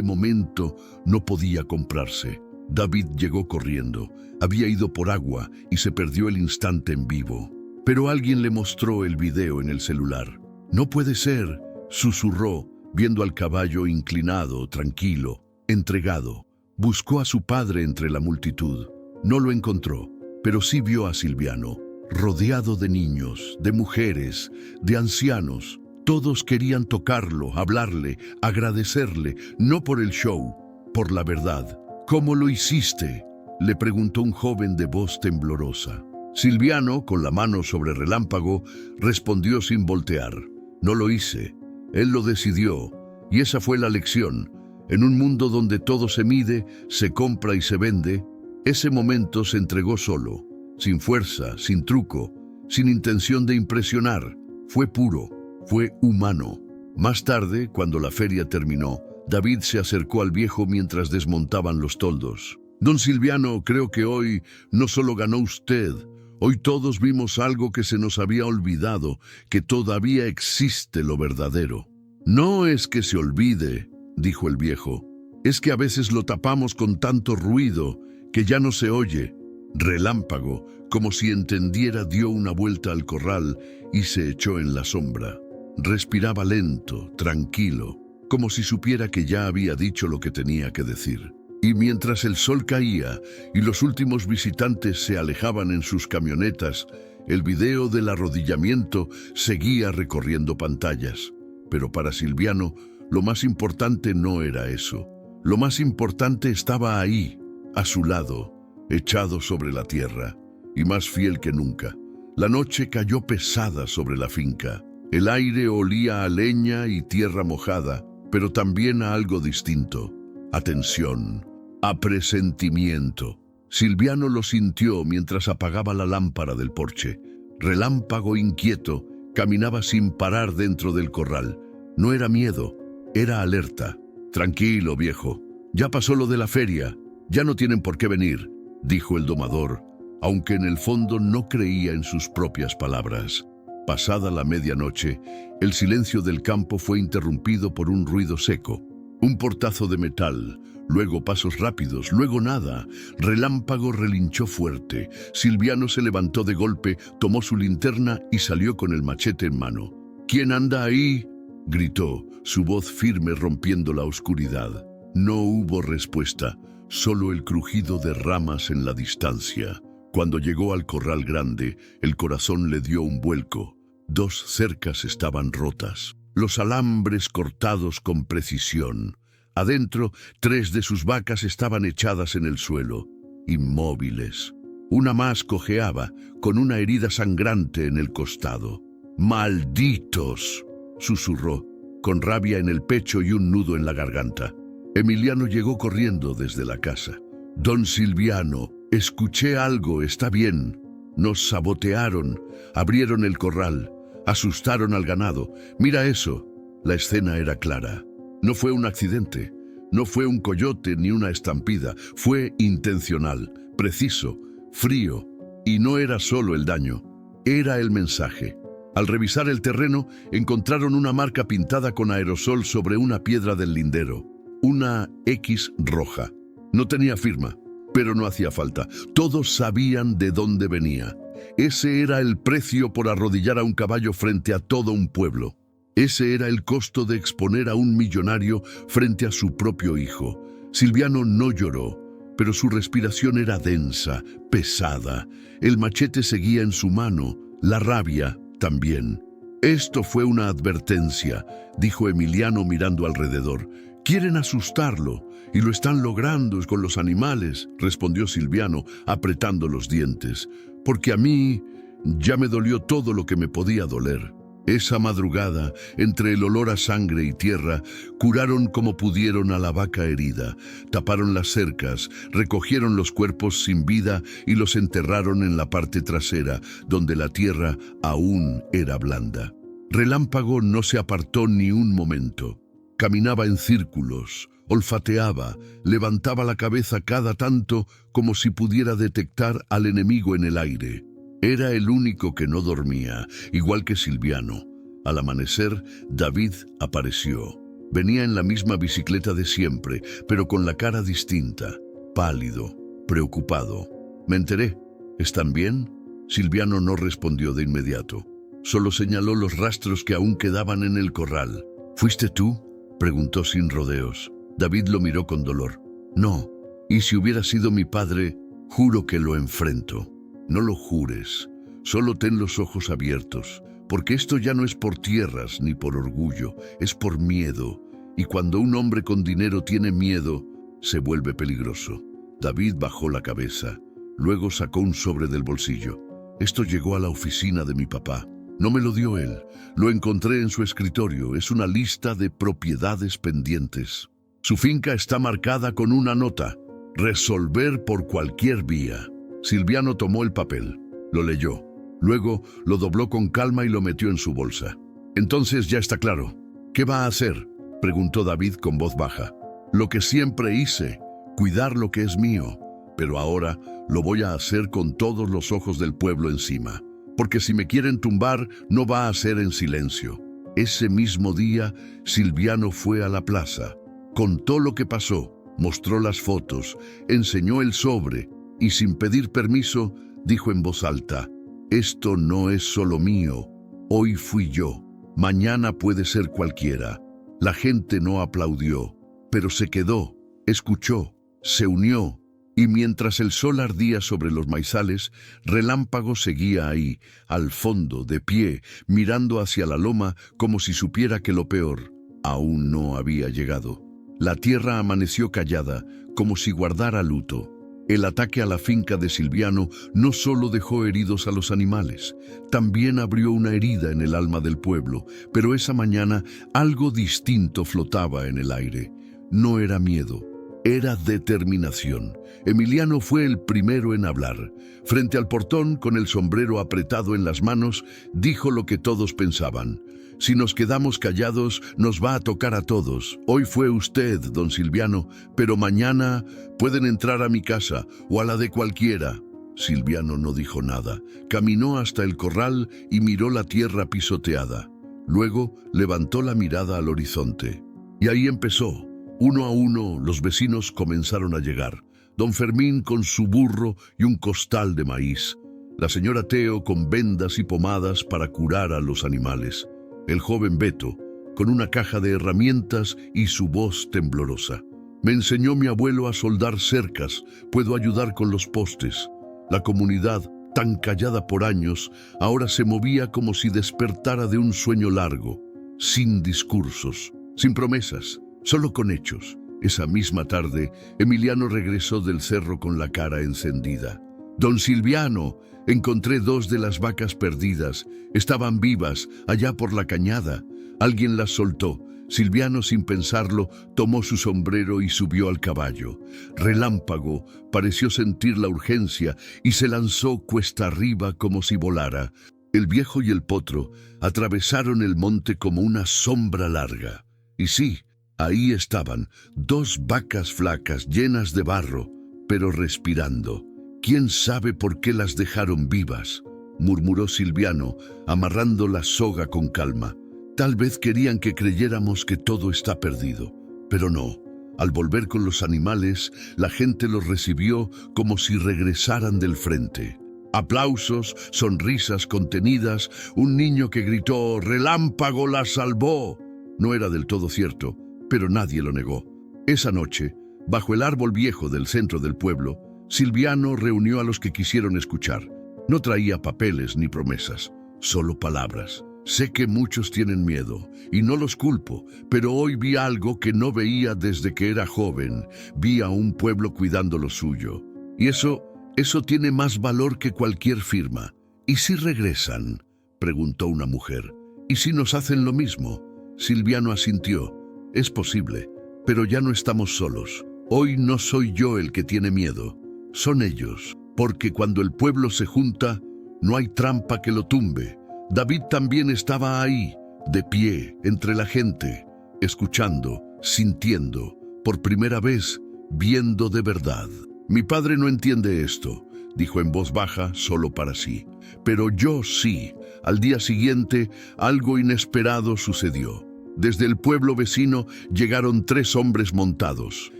momento, no podía comprarse. David llegó corriendo. Había ido por agua y se perdió el instante en vivo. Pero alguien le mostró el video en el celular. «No puede ser», susurró, viendo al caballo inclinado, tranquilo, entregado. Buscó a su padre entre la multitud. No lo encontró, pero sí vio a Silviano, rodeado de niños, de mujeres, de ancianos, Todos querían tocarlo, hablarle, agradecerle, no por el show, por la verdad. ¿Cómo lo hiciste?, le preguntó un joven de voz temblorosa. Silviano, con la mano sobre Relámpago, respondió sin voltear. No lo hice. Él lo decidió. Y esa fue la lección. En un mundo donde todo se mide, se compra y se vende, ese momento se entregó solo, sin fuerza, sin truco, sin intención de impresionar. Fue puro, fue humano. Más tarde, cuando la feria terminó, David se acercó al viejo mientras desmontaban los toldos. Don Silviano, creo que hoy no solo ganó usted, hoy todos vimos algo que se nos había olvidado, que todavía existe lo verdadero. No es que se olvide, dijo el viejo, es que a veces lo tapamos con tanto ruido que ya no se oye. Relámpago, como si entendiera, dio una vuelta al corral y se echó en la sombra. Respiraba lento, tranquilo, como si supiera que ya había dicho lo que tenía que decir. Y mientras el sol caía y los últimos visitantes se alejaban en sus camionetas, el video del arrodillamiento seguía recorriendo pantallas. Pero para Silviano, lo más importante no era eso. Lo más importante estaba ahí, a su lado, echado sobre la tierra, y más fiel que nunca. La noche cayó pesada sobre la finca. El aire olía a leña y tierra mojada, pero también a algo distinto. A tensión, a presentimiento. Silviano lo sintió mientras apagaba la lámpara del porche. Relámpago, inquieto, caminaba sin parar dentro del corral. No era miedo, era alerta. Tranquilo, viejo. Ya pasó lo de la feria. Ya no tienen por qué venir, dijo el domador, aunque en el fondo no creía en sus propias palabras. Pasada la medianoche, el silencio del campo fue interrumpido por un ruido seco. Un portazo de metal, luego pasos rápidos, luego nada. Relámpago relinchó fuerte. Silviano se levantó de golpe, tomó su linterna y salió con el machete en mano. ¿Quién anda ahí?, gritó, su voz firme rompiendo la oscuridad. No hubo respuesta, solo el crujido de ramas en la distancia. Cuando llegó al corral grande, el corazón le dio un vuelco. 2 cercas estaban rotas, los alambres cortados con precisión. Adentro, 3 de sus vacas estaban echadas en el suelo, inmóviles. Una más cojeaba, con una herida sangrante en el costado. ¡Malditos!, susurró, con rabia en el pecho y un nudo en la garganta. Emiliano llegó corriendo desde la casa. Don Silviano, escuché algo, está bien. Nos sabotearon, abrieron el corral, asustaron al ganado. Mira eso. La escena era clara. No fue un accidente, no fue un coyote ni una estampida, fue intencional, preciso, frío, y no era solo el daño, era el mensaje. Al revisar el terreno, encontraron una marca pintada con aerosol sobre una piedra del lindero, una X roja. No tenía firma, pero no hacía falta. Todos sabían de dónde venía. Ese era el precio por arrodillar a un caballo frente a todo un pueblo. Ese era el costo de exponer a un millonario frente a su propio hijo. Silviano no lloró, pero su respiración era densa, pesada. El machete seguía en su mano, la rabia también. Esto fue una advertencia, dijo Emiliano mirando alrededor. Quieren asustarlo, y lo están logrando con los animales, respondió Silviano, apretando los dientes, porque a mí ya me dolió todo lo que me podía doler. Esa madrugada, entre el olor a sangre y tierra, curaron como pudieron a la vaca herida, taparon las cercas, recogieron los cuerpos sin vida y los enterraron en la parte trasera, donde la tierra aún era blanda. Relámpago no se apartó ni un momento. Caminaba en círculos, olfateaba, levantaba la cabeza cada tanto como si pudiera detectar al enemigo en el aire. Era el único que no dormía, igual que Silviano. Al amanecer, David apareció. Venía en la misma bicicleta de siempre, pero con la cara distinta, pálido, preocupado. Me enteré. ¿Están bien? Silviano no respondió de inmediato. Solo señaló los rastros que aún quedaban en el corral. ¿Fuiste tú?, preguntó sin rodeos. David lo miró con dolor. No, y si hubiera sido mi padre, juro que lo enfrento. No lo jures, solo ten los ojos abiertos. porque esto ya no es por tierras ni por orgullo, es por miedo. Y cuando un hombre con dinero tiene miedo, se vuelve peligroso. David bajó la cabeza. Luego sacó un sobre del bolsillo. Esto llegó a la oficina de mi papá. No me lo dio él. Lo encontré en su escritorio. Es una lista de propiedades pendientes. Su finca está marcada con una nota: resolver por cualquier vía. Silviano tomó el papel. Lo leyó. Luego lo dobló con calma y lo metió en su bolsa. Entonces ya está claro. ¿Qué va a hacer?, preguntó David con voz baja. Lo que siempre hice, cuidar lo que es mío. Pero ahora lo voy a hacer con todos los ojos del pueblo encima. Porque si me quieren tumbar, no va a ser en silencio. Ese mismo día, Silviano fue a la plaza. Contó lo que pasó, mostró las fotos, enseñó el sobre y sin pedir permiso, dijo en voz alta: esto no es solo mío. Hoy fui yo. Mañana puede ser cualquiera. La gente no aplaudió, pero se quedó, escuchó, se unió. Y mientras el sol ardía sobre los maizales, Relámpago seguía ahí, al fondo, de pie, mirando hacia la loma como si supiera que lo peor aún no había llegado. La tierra amaneció callada, como si guardara luto. El ataque a la finca de Silviano no solo dejó heridos a los animales, también abrió una herida en el alma del pueblo, pero esa mañana algo distinto flotaba en el aire. No era miedo, era determinación. Emiliano fue el primero en hablar. Frente al portón, con el sombrero apretado en las manos, dijo lo que todos pensaban: si nos quedamos callados, nos va a tocar a todos. Hoy fue usted, don Silviano, pero mañana pueden entrar a mi casa o a la de cualquiera. Silviano no dijo nada. Caminó hasta el corral y miró la tierra pisoteada. Luego levantó la mirada al horizonte. Y ahí empezó. Uno a uno los vecinos comenzaron a llegar. Don Fermín con su burro y un costal de maíz. La señora Teo con vendas y pomadas para curar a los animales. El joven Beto con una caja de herramientas y su voz temblorosa. Me enseñó mi abuelo a soldar cercas, puedo ayudar con los postes. La comunidad, tan callada por años, ahora se movía como si despertara de un sueño largo, sin discursos, sin promesas, solo con hechos. Esa misma tarde, Emiliano regresó del cerro con la cara encendida. Don Silviano, encontré 2 de las vacas perdidas. Estaban vivas, allá por la cañada. Alguien las soltó. Silviano, sin pensarlo, tomó su sombrero y subió al caballo. Relámpago pareció sentir la urgencia y se lanzó cuesta arriba como si volara. El viejo y el potro atravesaron el monte como una sombra larga. Y sí, ahí estaban, 2 vacas flacas llenas de barro, pero respirando. ¿Quién sabe por qué las dejaron vivas?, murmuró Silviano, amarrando la soga con calma. Tal vez querían que creyéramos que todo está perdido, pero no. Al volver con los animales, la gente los recibió como si regresaran del frente. Aplausos, sonrisas contenidas, un niño que gritó: «¡Relámpago la salvó!». No era del todo cierto, pero nadie lo negó. Esa noche, bajo el árbol viejo del centro del pueblo, Silviano reunió a los que quisieron escuchar. No traía papeles ni promesas, solo palabras. Sé que muchos tienen miedo, y no los culpo, pero hoy vi algo que no veía desde que era joven. Vi a un pueblo cuidando lo suyo. Y eso tiene más valor que cualquier firma. ¿Y si regresan?, preguntó una mujer. ¿Y si nos hacen lo mismo? Silviano asintió. Es posible, pero ya no estamos solos. Hoy no soy yo el que tiene miedo. Son ellos, porque cuando el pueblo se junta, no hay trampa que lo tumbe. David también estaba ahí, de pie, entre la gente, escuchando, sintiendo, por primera vez, viendo de verdad. Mi padre no entiende esto, dijo en voz baja, solo para sí. Pero yo sí. Al día siguiente, algo inesperado sucedió. Desde el pueblo vecino llegaron 3 hombres montados.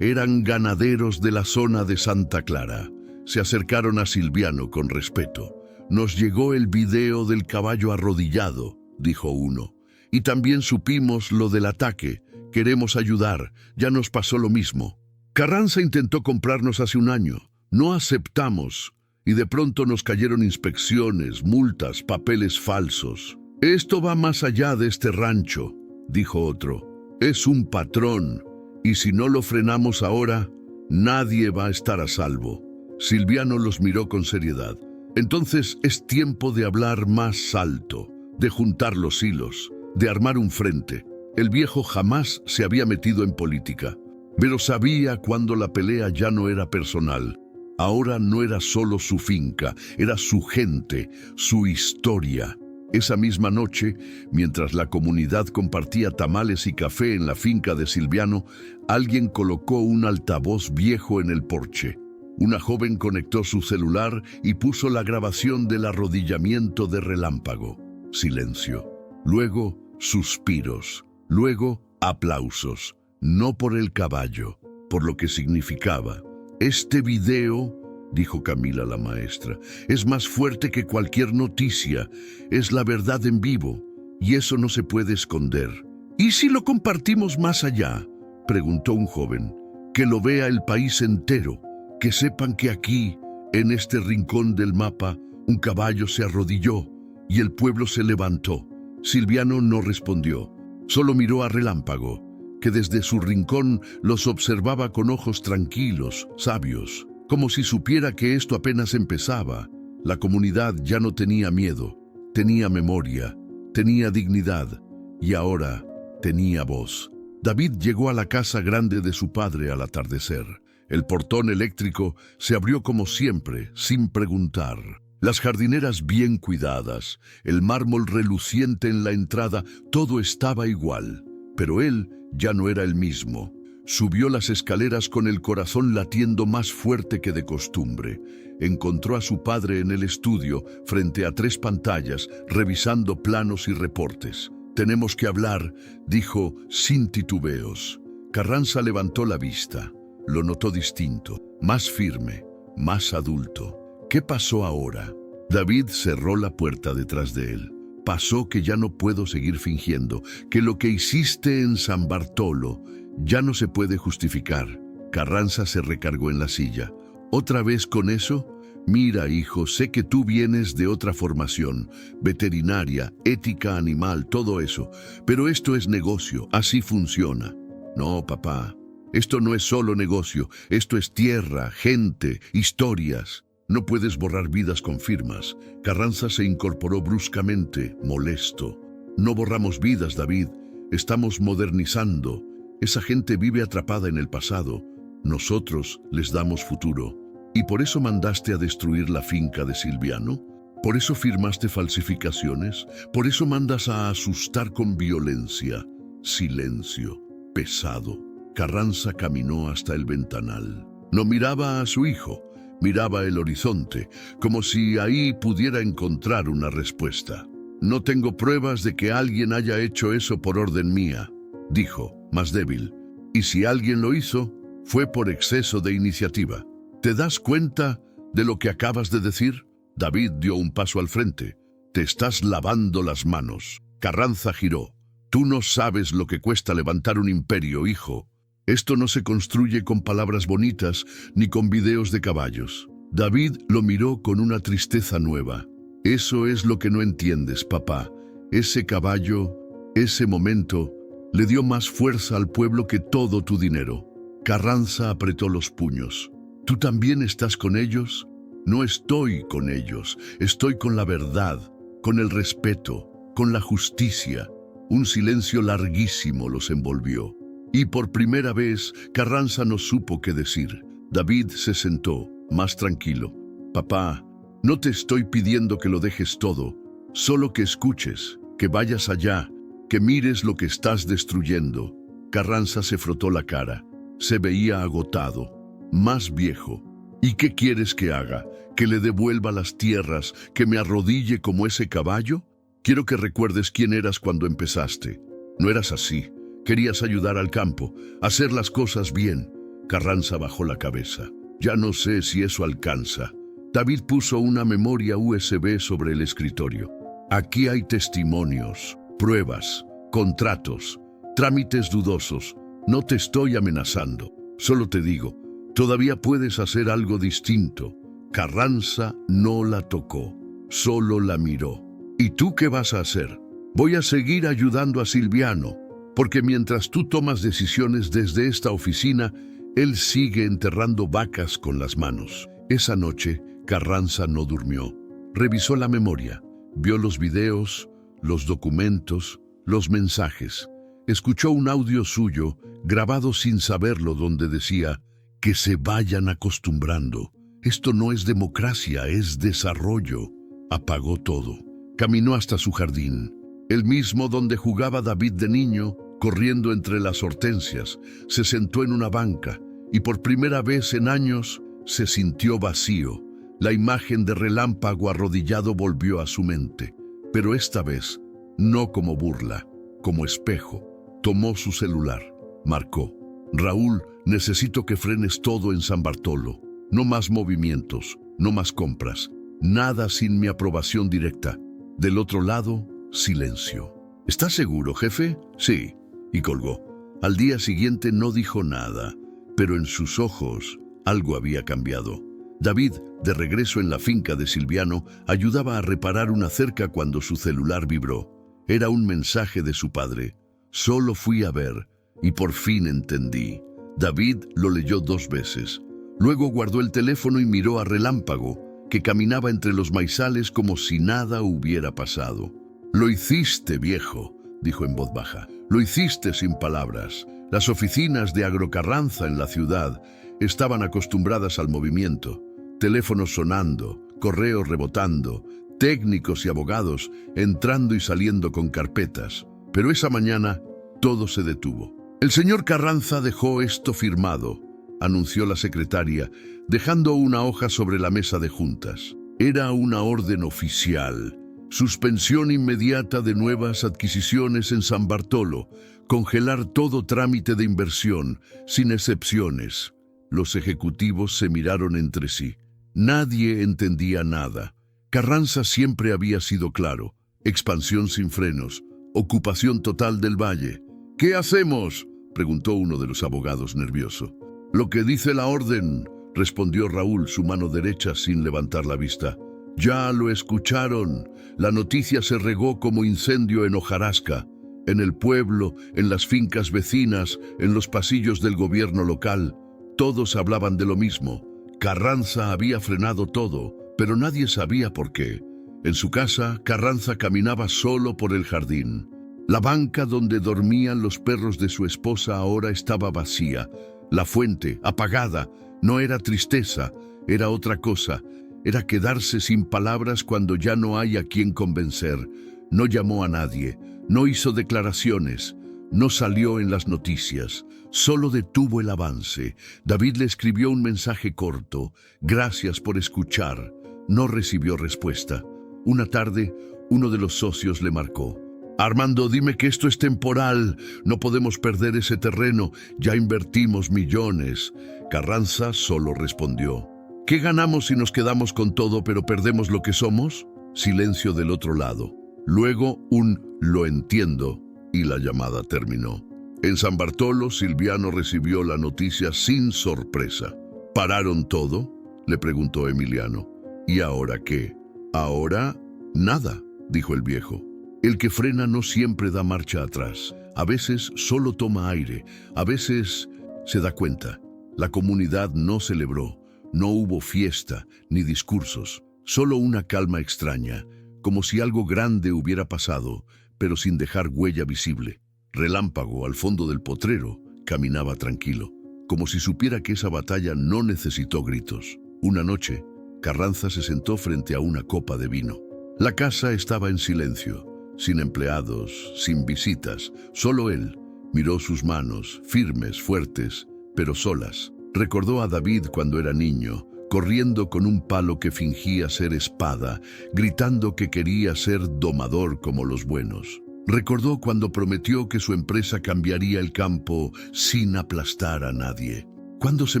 Eran ganaderos de la zona de Santa Clara. Se acercaron a Silviano con respeto. Nos llegó el video del caballo arrodillado, dijo uno. Y también supimos lo del ataque. Queremos ayudar. Ya nos pasó lo mismo. Carranza intentó comprarnos hace un año. No aceptamos. Y de pronto nos cayeron inspecciones, multas, papeles falsos. Esto va más allá de este rancho, dijo otro. Es un patrón, y si no lo frenamos ahora, nadie va a estar a salvo. Silviano los miró con seriedad. Entonces es tiempo de hablar más alto, de juntar los hilos, de armar un frente. El viejo jamás se había metido en política, pero sabía cuando la pelea ya no era personal. Ahora no era solo su finca, era su gente, su historia. Esa misma noche, mientras la comunidad compartía tamales y café en la finca de Silviano, alguien colocó un altavoz viejo en el porche. Una joven conectó su celular y puso la grabación del arrodillamiento de Relámpago. Silencio. Luego, suspiros. Luego, aplausos. No por el caballo, por lo que significaba. Este video, dijo Camila la maestra, es más fuerte que cualquier noticia. Es la verdad en vivo, y eso no se puede esconder. ¿Y si lo compartimos más allá?, preguntó un joven. Que lo vea el país entero, que sepan que aquí, en este rincón del mapa, un caballo se arrodilló y el pueblo se levantó. Silviano no respondió, solo miró a Relámpago, que desde su rincón los observaba con ojos tranquilos, sabios, como si supiera que esto apenas empezaba. La comunidad ya no tenía miedo, tenía memoria, tenía dignidad y ahora tenía voz. David llegó a la casa grande de su padre al atardecer. El portón eléctrico se abrió como siempre, sin preguntar. Las jardineras bien cuidadas, el mármol reluciente en la entrada, todo estaba igual. Pero él ya no era el mismo. Subió las escaleras con el corazón latiendo más fuerte que de costumbre. Encontró a su padre en el estudio, frente a 3 pantallas, revisando planos y reportes. «Tenemos que hablar», dijo sin titubeos. Carranza levantó la vista. Lo notó distinto, más firme, más adulto. ¿Qué pasó ahora? David cerró la puerta detrás de él. Pasó que ya no puedo seguir fingiendo, que lo que hiciste en San Bartolo ya no se puede justificar. Carranza se recargó en la silla. ¿Otra vez con eso? Mira, hijo, sé que tú vienes de otra formación, veterinaria, ética animal, todo eso, pero esto es negocio, así funciona. No, papá, esto no es solo negocio, esto es tierra, gente, historias. No puedes borrar vidas con firmas. Carranza se incorporó bruscamente, molesto. No borramos vidas, David. Estamos modernizando. Esa gente vive atrapada en el pasado. Nosotros les damos futuro. ¿Y por eso mandaste a destruir la finca de Silviano? ¿Por eso firmaste falsificaciones? ¿Por eso mandas a asustar con violencia? Silencio, pesado. Carranza caminó hasta el ventanal. No miraba a su hijo. Miraba el horizonte, como si ahí pudiera encontrar una respuesta. No tengo pruebas de que alguien haya hecho eso por orden mía, dijo, más débil. Y si alguien lo hizo, fue por exceso de iniciativa. ¿Te das cuenta de lo que acabas de decir? David dio un paso al frente. Te estás lavando las manos. Carranza giró. Tú no sabes lo que cuesta levantar un imperio, hijo. Esto no se construye con palabras bonitas ni con videos de caballos. David lo miró con una tristeza nueva. Eso es lo que no entiendes, papá. Ese caballo, ese momento, le dio más fuerza al pueblo que todo tu dinero. Carranza apretó los puños. ¿Tú también estás con ellos? No estoy con ellos. Estoy con la verdad, con el respeto, con la justicia. Un silencio larguísimo los envolvió. Y por primera vez, Carranza no supo qué decir. David se sentó, más tranquilo. Papá, no te estoy pidiendo que lo dejes todo, solo que escuches, que vayas allá, que mires lo que estás destruyendo. Carranza se frotó la cara. Se veía agotado, más viejo. ¿Y qué quieres que haga? ¿Que le devuelva las tierras? ¿Que me arrodille como ese caballo? Quiero que recuerdes quién eras cuando empezaste. No eras así. Querías ayudar al campo, hacer las cosas bien. Carranza bajó la cabeza. Ya no sé si eso alcanza. David puso una memoria USB sobre el escritorio. Aquí hay testimonios, pruebas, contratos, trámites dudosos. No te estoy amenazando. Solo te digo, todavía puedes hacer algo distinto. Carranza no la tocó, solo la miró. ¿Y tú qué vas a hacer? Voy a seguir ayudando a Silviano, porque mientras tú tomas decisiones desde esta oficina, él sigue enterrando vacas con las manos. Esa noche, Carranza no durmió. Revisó la memoria, vio los videos, los documentos, los mensajes. Escuchó un audio suyo, grabado sin saberlo, donde decía: que se vayan acostumbrando. Esto no es democracia, es desarrollo. Apagó todo. Caminó hasta su jardín, el mismo donde jugaba David de niño, corriendo entre las hortensias. Se sentó en una banca y por primera vez en años se sintió vacío. La imagen de Relámpago arrodillado volvió a su mente, pero esta vez no como burla, como espejo. Tomó su celular, marcó: Raúl, necesito que frenes todo en San Bartolo. No más movimientos, no más compras, nada sin mi aprobación directa. Del otro lado, silencio. ¿Estás seguro, jefe? Sí. Y colgó. Al día siguiente no dijo nada, pero en sus ojos algo había cambiado. David, de regreso en la finca de Silviano, ayudaba a reparar una cerca cuando su celular vibró. Era un mensaje de su padre. Solo fui a ver y por fin entendí. David lo leyó 2 veces. Luego guardó el teléfono y miró a Relámpago, que caminaba entre los maizales como si nada hubiera pasado. «Lo hiciste, viejo», dijo en voz baja. «Lo hiciste sin palabras». Las oficinas de Agrocarranza en la ciudad estaban acostumbradas al movimiento. Teléfonos sonando, correos rebotando, técnicos y abogados entrando y saliendo con carpetas. Pero esa mañana todo se detuvo. «El señor Carranza dejó esto firmado», anunció la secretaria, dejando una hoja sobre la mesa de juntas. Era una orden oficial. Suspensión inmediata de nuevas adquisiciones en San Bartolo. Congelar todo trámite de inversión, sin excepciones. Los ejecutivos se miraron entre sí. Nadie entendía nada. Carranza siempre había sido claro. Expansión sin frenos. Ocupación total del valle. «¿Qué hacemos?», preguntó uno de los abogados nervioso. «Lo que dice la orden», respondió Raúl, su mano derecha, sin levantar la vista. «Ya lo escucharon. La noticia se regó como incendio en hojarasca. En el pueblo, en las fincas vecinas, en los pasillos del gobierno local. Todos hablaban de lo mismo. Carranza había frenado todo, pero nadie sabía por qué. En su casa, Carranza caminaba solo por el jardín. La banca donde dormían los perros de su esposa ahora estaba vacía. La fuente, apagada, no era tristeza, era otra cosa. Era quedarse sin palabras cuando ya no hay a quien convencer. No llamó a nadie, no hizo declaraciones, no salió en las noticias. Solo detuvo el avance. David le escribió un mensaje corto: «Gracias por escuchar». No recibió respuesta. Una tarde, uno de los socios le marcó: «Armando, dime que esto es temporal. No podemos perder ese terreno. Ya invertimos millones». Carranza solo respondió: «¿Qué ganamos si nos quedamos con todo pero perdemos lo que somos?». Silencio del otro lado. Luego un «lo entiendo» y la llamada terminó. En San Bartolo, Silviano recibió la noticia sin sorpresa. «¿Pararon todo?», le preguntó Emiliano. «¿Y ahora qué?». «Ahora, nada», dijo el viejo. «El que frena no siempre da marcha atrás. A veces solo toma aire, a veces se da cuenta». La comunidad no celebró, no hubo fiesta ni discursos, solo una calma extraña, como si algo grande hubiera pasado, pero sin dejar huella visible. Relámpago, al fondo del potrero, caminaba tranquilo, como si supiera que esa batalla no necesitó gritos. Una noche, Carranza se sentó frente a una copa de vino. La casa estaba en silencio, sin empleados, sin visitas, solo él. Miró sus manos, firmes, fuertes, pero solas. Recordó a David cuando era niño, corriendo con un palo que fingía ser espada, gritando que quería ser domador como los buenos. Recordó cuando prometió que su empresa cambiaría el campo sin aplastar a nadie. «¿Cuándo se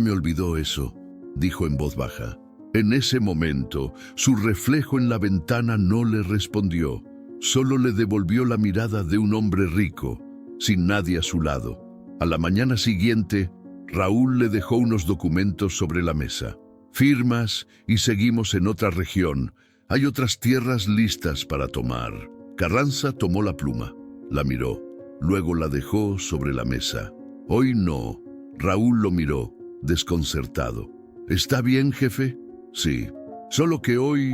me olvidó eso?», dijo en voz baja. En ese momento, su reflejo en la ventana no le respondió. Solo le devolvió la mirada de un hombre rico, sin nadie a su lado. A la mañana siguiente, Raúl le dejó unos documentos sobre la mesa. «Firmas y seguimos en otra región. Hay otras tierras listas para tomar». Carranza tomó la pluma, la miró, luego la dejó sobre la mesa. Hoy no. Raúl lo miró, desconcertado. ¿Está bien, jefe? Sí. Solo que hoy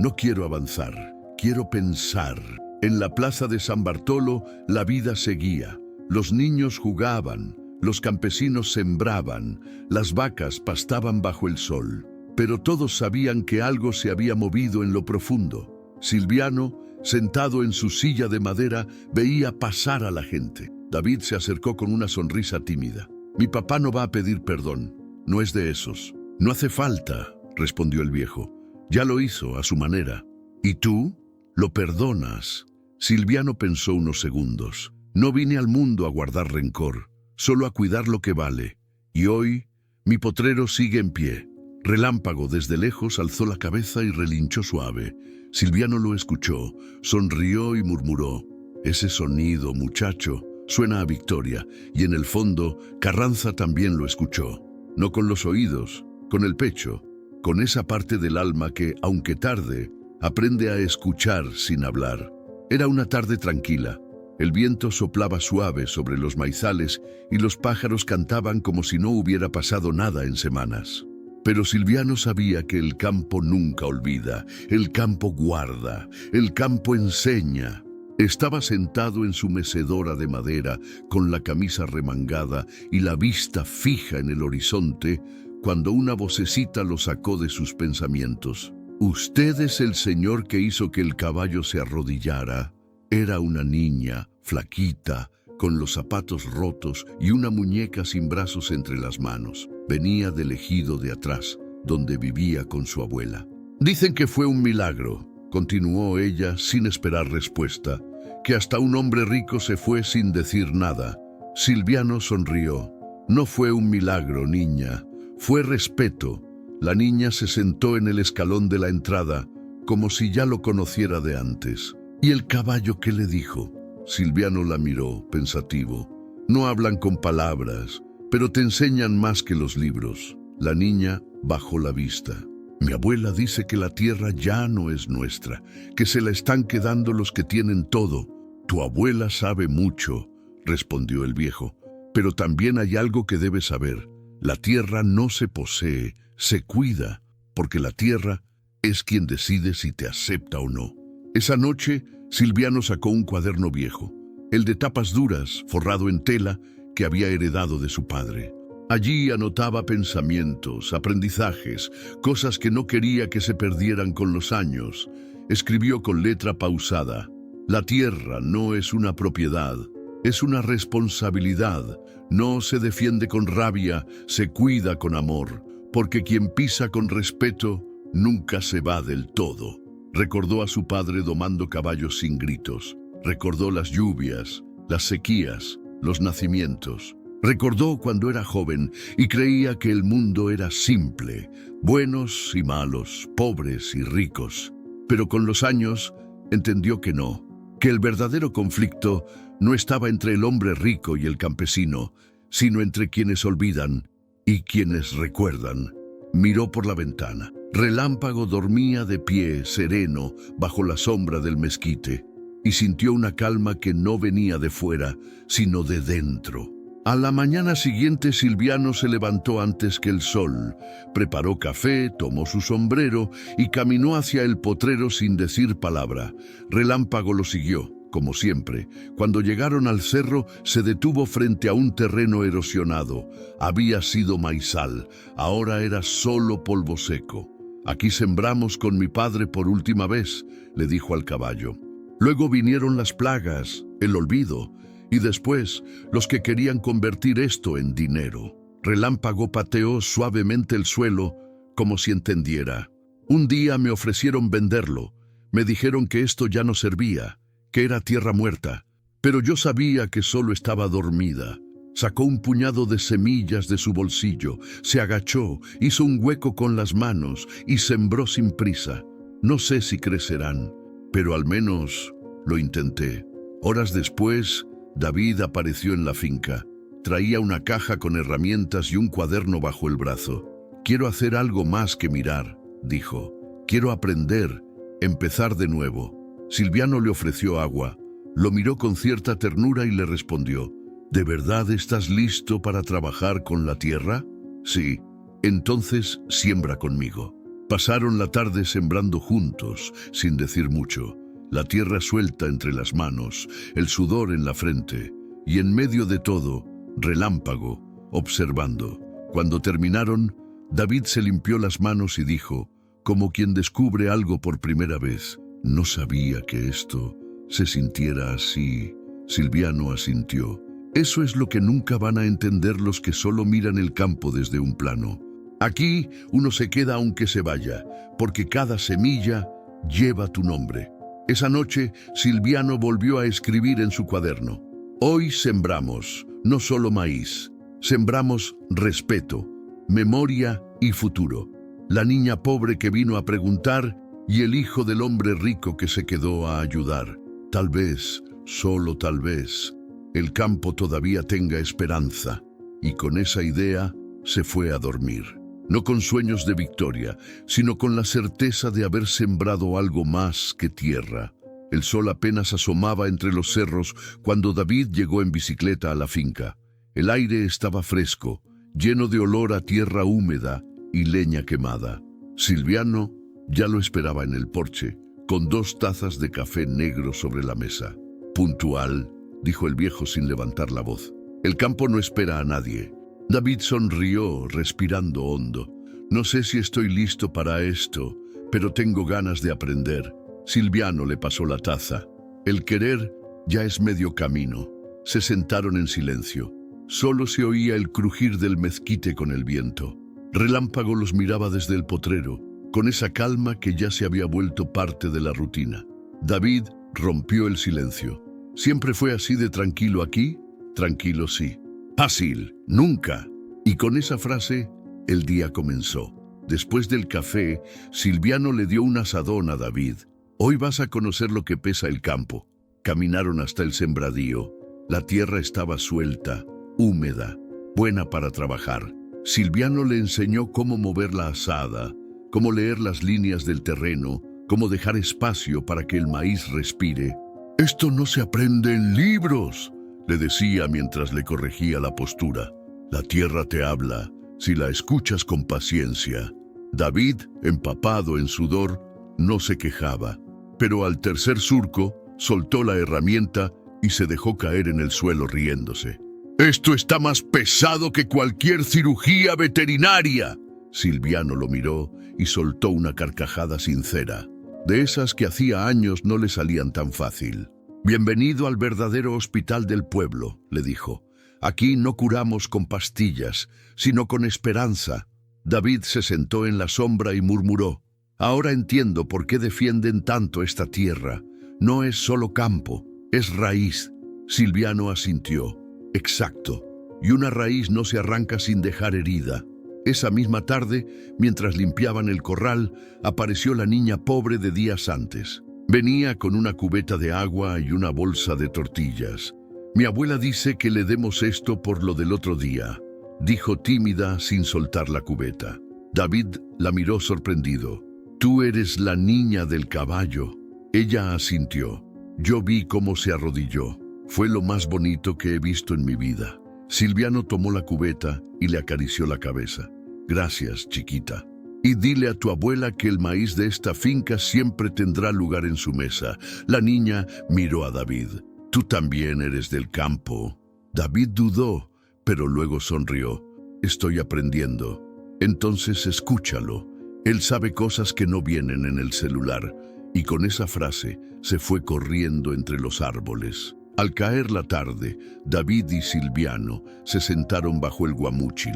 no quiero avanzar, quiero pensar. En la plaza de San Bartolo la vida seguía. Los niños jugaban, los campesinos sembraban, las vacas pastaban bajo el sol. Pero todos sabían que algo se había movido en lo profundo. Silviano, sentado en su silla de madera, veía pasar a la gente. David se acercó con una sonrisa tímida. Mi papá no va a pedir perdón, no es de esos. No hace falta, respondió el viejo. Ya lo hizo a su manera. ¿Y tú? Lo perdonas. Silviano pensó unos segundos. No vine al mundo a guardar rencor, solo a cuidar lo que vale. Y hoy, mi potrero sigue en pie. Relámpago desde lejos alzó la cabeza y relinchó suave. Silviano lo escuchó, sonrió y murmuró: ese sonido, muchacho, suena a victoria. Y en el fondo, Carranza también lo escuchó. No con los oídos, con el pecho, con esa parte del alma que, aunque tarde, aprende a escuchar sin hablar. Era una tarde tranquila. El viento soplaba suave sobre los maizales y los pájaros cantaban como si no hubiera pasado nada en semanas. Pero Silviano sabía que el campo nunca olvida, el campo guarda, el campo enseña. Estaba sentado en su mecedora de madera, con la camisa remangada y la vista fija en el horizonte, cuando una vocecita lo sacó de sus pensamientos. «Usted es el señor que hizo que el caballo se arrodillara». Era una niña, flaquita, con los zapatos rotos y una muñeca sin brazos entre las manos. Venía del ejido de atrás, donde vivía con su abuela. «Dicen que fue un milagro», continuó ella sin esperar respuesta, «que hasta un hombre rico se fue sin decir nada». Silviano sonrió. «No fue un milagro, niña, fue respeto». La niña se sentó en el escalón de la entrada, como si ya lo conociera de antes. «¿Y el caballo qué le dijo?» Silviano la miró, pensativo. «No hablan con palabras, pero te enseñan más que los libros». La niña bajó la vista. «Mi abuela dice que la tierra ya no es nuestra, que se la están quedando los que tienen todo». «Tu abuela sabe mucho», respondió el viejo, «pero también hay algo que debes saber. La tierra no se posee, se cuida, porque la tierra es quien decide si te acepta o no». Esa noche, Silviano sacó un cuaderno viejo, el de tapas duras, forrado en tela, que había heredado de su padre. Allí anotaba pensamientos, aprendizajes, cosas que no quería que se perdieran con los años. Escribió con letra pausada: «La tierra no es una propiedad, es una responsabilidad. No se defiende con rabia, se cuida con amor, porque quien pisa con respeto nunca se va del todo». Recordó a su padre domando caballos sin gritos. Recordó las lluvias, las sequías, los nacimientos. Recordó cuando era joven y creía que el mundo era simple, buenos y malos, pobres y ricos. Pero con los años entendió que no, que el verdadero conflicto no estaba entre el hombre rico y el campesino, sino entre quienes olvidan y quienes recuerdan. Miró por la ventana. Relámpago dormía de pie, sereno, bajo la sombra del mezquite, y sintió una calma que no venía de fuera, sino de dentro. A la mañana siguiente, Silviano se levantó antes que el sol, preparó café, tomó su sombrero y caminó hacia el potrero sin decir palabra. Relámpago lo siguió, como siempre. Cuando llegaron al cerro, se detuvo frente a un terreno erosionado. Había sido maizal, ahora era solo polvo seco. «Aquí sembramos con mi padre por última vez», le dijo al caballo. Luego vinieron las plagas, el olvido, y después los que querían convertir esto en dinero. Relámpago pateó suavemente el suelo, como si entendiera. «Un día me ofrecieron venderlo. Me dijeron que esto ya no servía, que era tierra muerta, pero yo sabía que solo estaba dormida». Sacó un puñado de semillas de su bolsillo, se agachó, hizo un hueco con las manos y sembró sin prisa. «No sé si crecerán, pero al menos lo intenté». Horas después, David apareció en la finca. Traía una caja con herramientas y un cuaderno bajo el brazo. «Quiero hacer algo más que mirar», dijo. «Quiero aprender, empezar de nuevo». Silviano le ofreció agua, lo miró con cierta ternura y le respondió: ¿De verdad estás listo para trabajar con la tierra? Sí, entonces siembra conmigo. Pasaron la tarde sembrando juntos, sin decir mucho, la tierra suelta entre las manos, el sudor en la frente, y en medio de todo, Relámpago, observando. Cuando terminaron, David se limpió las manos y dijo, como quien descubre algo por primera vez: no sabía que esto se sintiera así. Silviano asintió. Eso es lo que nunca van a entender los que solo miran el campo desde un plano. Aquí uno se queda aunque se vaya, porque cada semilla lleva tu nombre. Esa noche, Silviano volvió a escribir en su cuaderno: hoy sembramos, no solo maíz, sembramos respeto, memoria y futuro. La niña pobre que vino a preguntar y el hijo del hombre rico que se quedó a ayudar. Tal vez, solo tal vez, el campo todavía tenga esperanza. Y con esa idea se fue a dormir. No con sueños de victoria, sino con la certeza de haber sembrado algo más que tierra. El sol apenas asomaba entre los cerros cuando David llegó en bicicleta a la finca. El aire estaba fresco, lleno de olor a tierra húmeda y leña quemada. Silviano ya lo esperaba en el porche, con 2 tazas de café negro sobre la mesa. Puntual, dijo el viejo sin levantar la voz. El campo no espera a nadie. David sonrió, respirando hondo. No sé si estoy listo para esto, pero tengo ganas de aprender. Silviano le pasó la taza. El querer ya es medio camino. Se sentaron en silencio. Solo se oía el crujir del mezquite con el viento. Relámpago los miraba desde el potrero, con esa calma que ya se había vuelto parte de la rutina. David rompió el silencio. ¿Siempre fue así de tranquilo aquí? Tranquilo, sí. Fácil, nunca. Y con esa frase, el día comenzó. Después del café, Silviano le dio un asadón a David. Hoy vas a conocer lo que pesa el campo. Caminaron hasta el sembradío. La tierra estaba suelta, húmeda, buena para trabajar. Silviano le enseñó cómo mover la azada, cómo leer las líneas del terreno, cómo dejar espacio para que el maíz respire. «Esto no se aprende en libros», le decía mientras le corregía la postura. «La tierra te habla, si la escuchas con paciencia». David, empapado en sudor, no se quejaba, pero al tercer surco soltó la herramienta y se dejó caer en el suelo riéndose. «Esto está más pesado que cualquier cirugía veterinaria». Silviano lo miró y soltó una carcajada sincera, de esas que hacía años no le salían tan fácil. «Bienvenido al verdadero hospital del pueblo», le dijo. «Aquí no curamos con pastillas, sino con esperanza». David se sentó en la sombra y murmuró: «Ahora entiendo por qué defienden tanto esta tierra. No es solo campo, es raíz». Silviano asintió. «Exacto. Y una raíz no se arranca sin dejar herida». Esa misma tarde, mientras limpiaban el corral, apareció la niña pobre de días antes. Venía con una cubeta de agua y una bolsa de tortillas. «Mi abuela dice que le demos esto por lo del otro día», dijo tímida sin soltar la cubeta. David la miró sorprendido. «Tú eres la niña del caballo». Ella asintió. Yo vi cómo se arrodilló. Fue lo más bonito que he visto en mi vida. Silviano tomó la cubeta y le acarició la cabeza. «Gracias, chiquita. Y dile a tu abuela que el maíz de esta finca siempre tendrá lugar en su mesa». La niña miró a David. «Tú también eres del campo». David dudó, pero luego sonrió. «Estoy aprendiendo». «Entonces escúchalo. Él sabe cosas que no vienen en el celular». Y con esa frase se fue corriendo entre los árboles. Al caer la tarde, David y Silviano se sentaron bajo el guamúchil.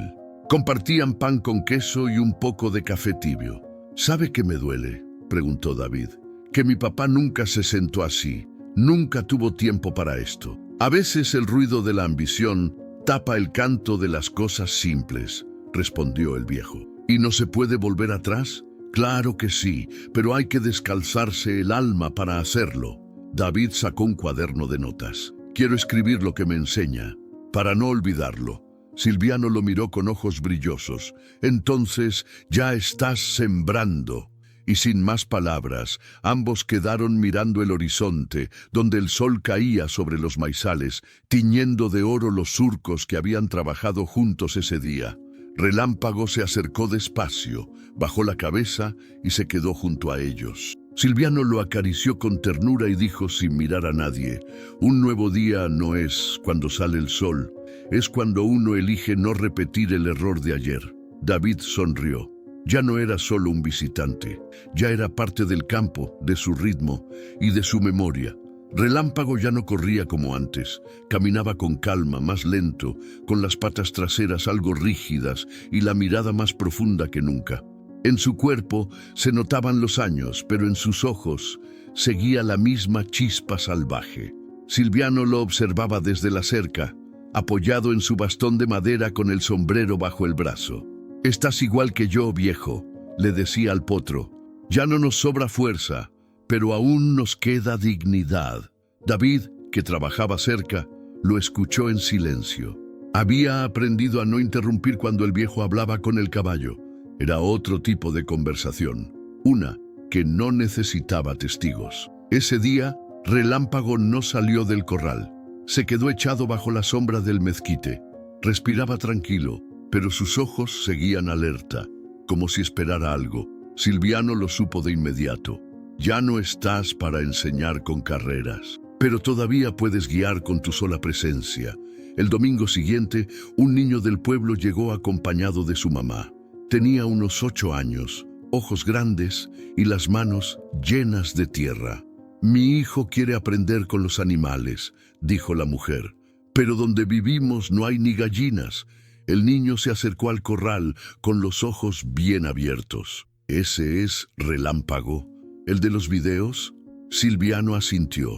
Compartían pan con queso y un poco de café tibio. «¿Sabe qué me duele?», preguntó David. «Que mi papá nunca se sentó así, nunca tuvo tiempo para esto. A veces el ruido de la ambición tapa el canto de las cosas simples», respondió el viejo. «¿Y no se puede volver atrás?». «Claro que sí, pero hay que descalzarse el alma para hacerlo». David sacó un cuaderno de notas. «Quiero escribir lo que me enseña, para no olvidarlo». Silviano lo miró con ojos brillosos. «Entonces ya estás sembrando». y sin más palabras, ambos quedaron mirando el horizonte, donde el sol caía sobre los maizales, tiñendo de oro los surcos que habían trabajado juntos ese día. Relámpago se acercó despacio, bajó la cabeza y se quedó junto a ellos. Silviano lo acarició con ternura y dijo sin mirar a nadie: un nuevo día no es cuando sale el sol, es cuando uno elige no repetir el error de ayer. David sonrió. Ya no era solo un visitante, ya era parte del campo, de su ritmo y de su memoria. Relámpago ya no corría como antes, caminaba con calma, más lento, con las patas traseras algo rígidas y la mirada más profunda que nunca. En su cuerpo se notaban los años, pero en sus ojos seguía la misma chispa salvaje. Silviano lo observaba desde la cerca, apoyado en su bastón de madera con el sombrero bajo el brazo. «Estás igual que yo, viejo», le decía al potro. «Ya no nos sobra fuerza, pero aún nos queda dignidad». David, que trabajaba cerca, lo escuchó en silencio. Había aprendido a no interrumpir cuando el viejo hablaba con el caballo. Era otro tipo de conversación, una que no necesitaba testigos. Ese día, Relámpago no salió del corral. Se quedó echado bajo la sombra del mezquite. Respiraba tranquilo, pero sus ojos seguían alerta, como si esperara algo. Silviano lo supo de inmediato. «Ya no estás para enseñar con carreras, pero todavía puedes guiar con tu sola presencia». El domingo siguiente, un niño del pueblo llegó acompañado de su mamá. Tenía unos 8 años, ojos grandes y las manos llenas de tierra. «Mi hijo quiere aprender con los animales», dijo la mujer, «pero donde vivimos no hay ni gallinas». El niño se acercó al corral con los ojos bien abiertos. «¿Ese es Relámpago, el de los videos?» Silviano asintió.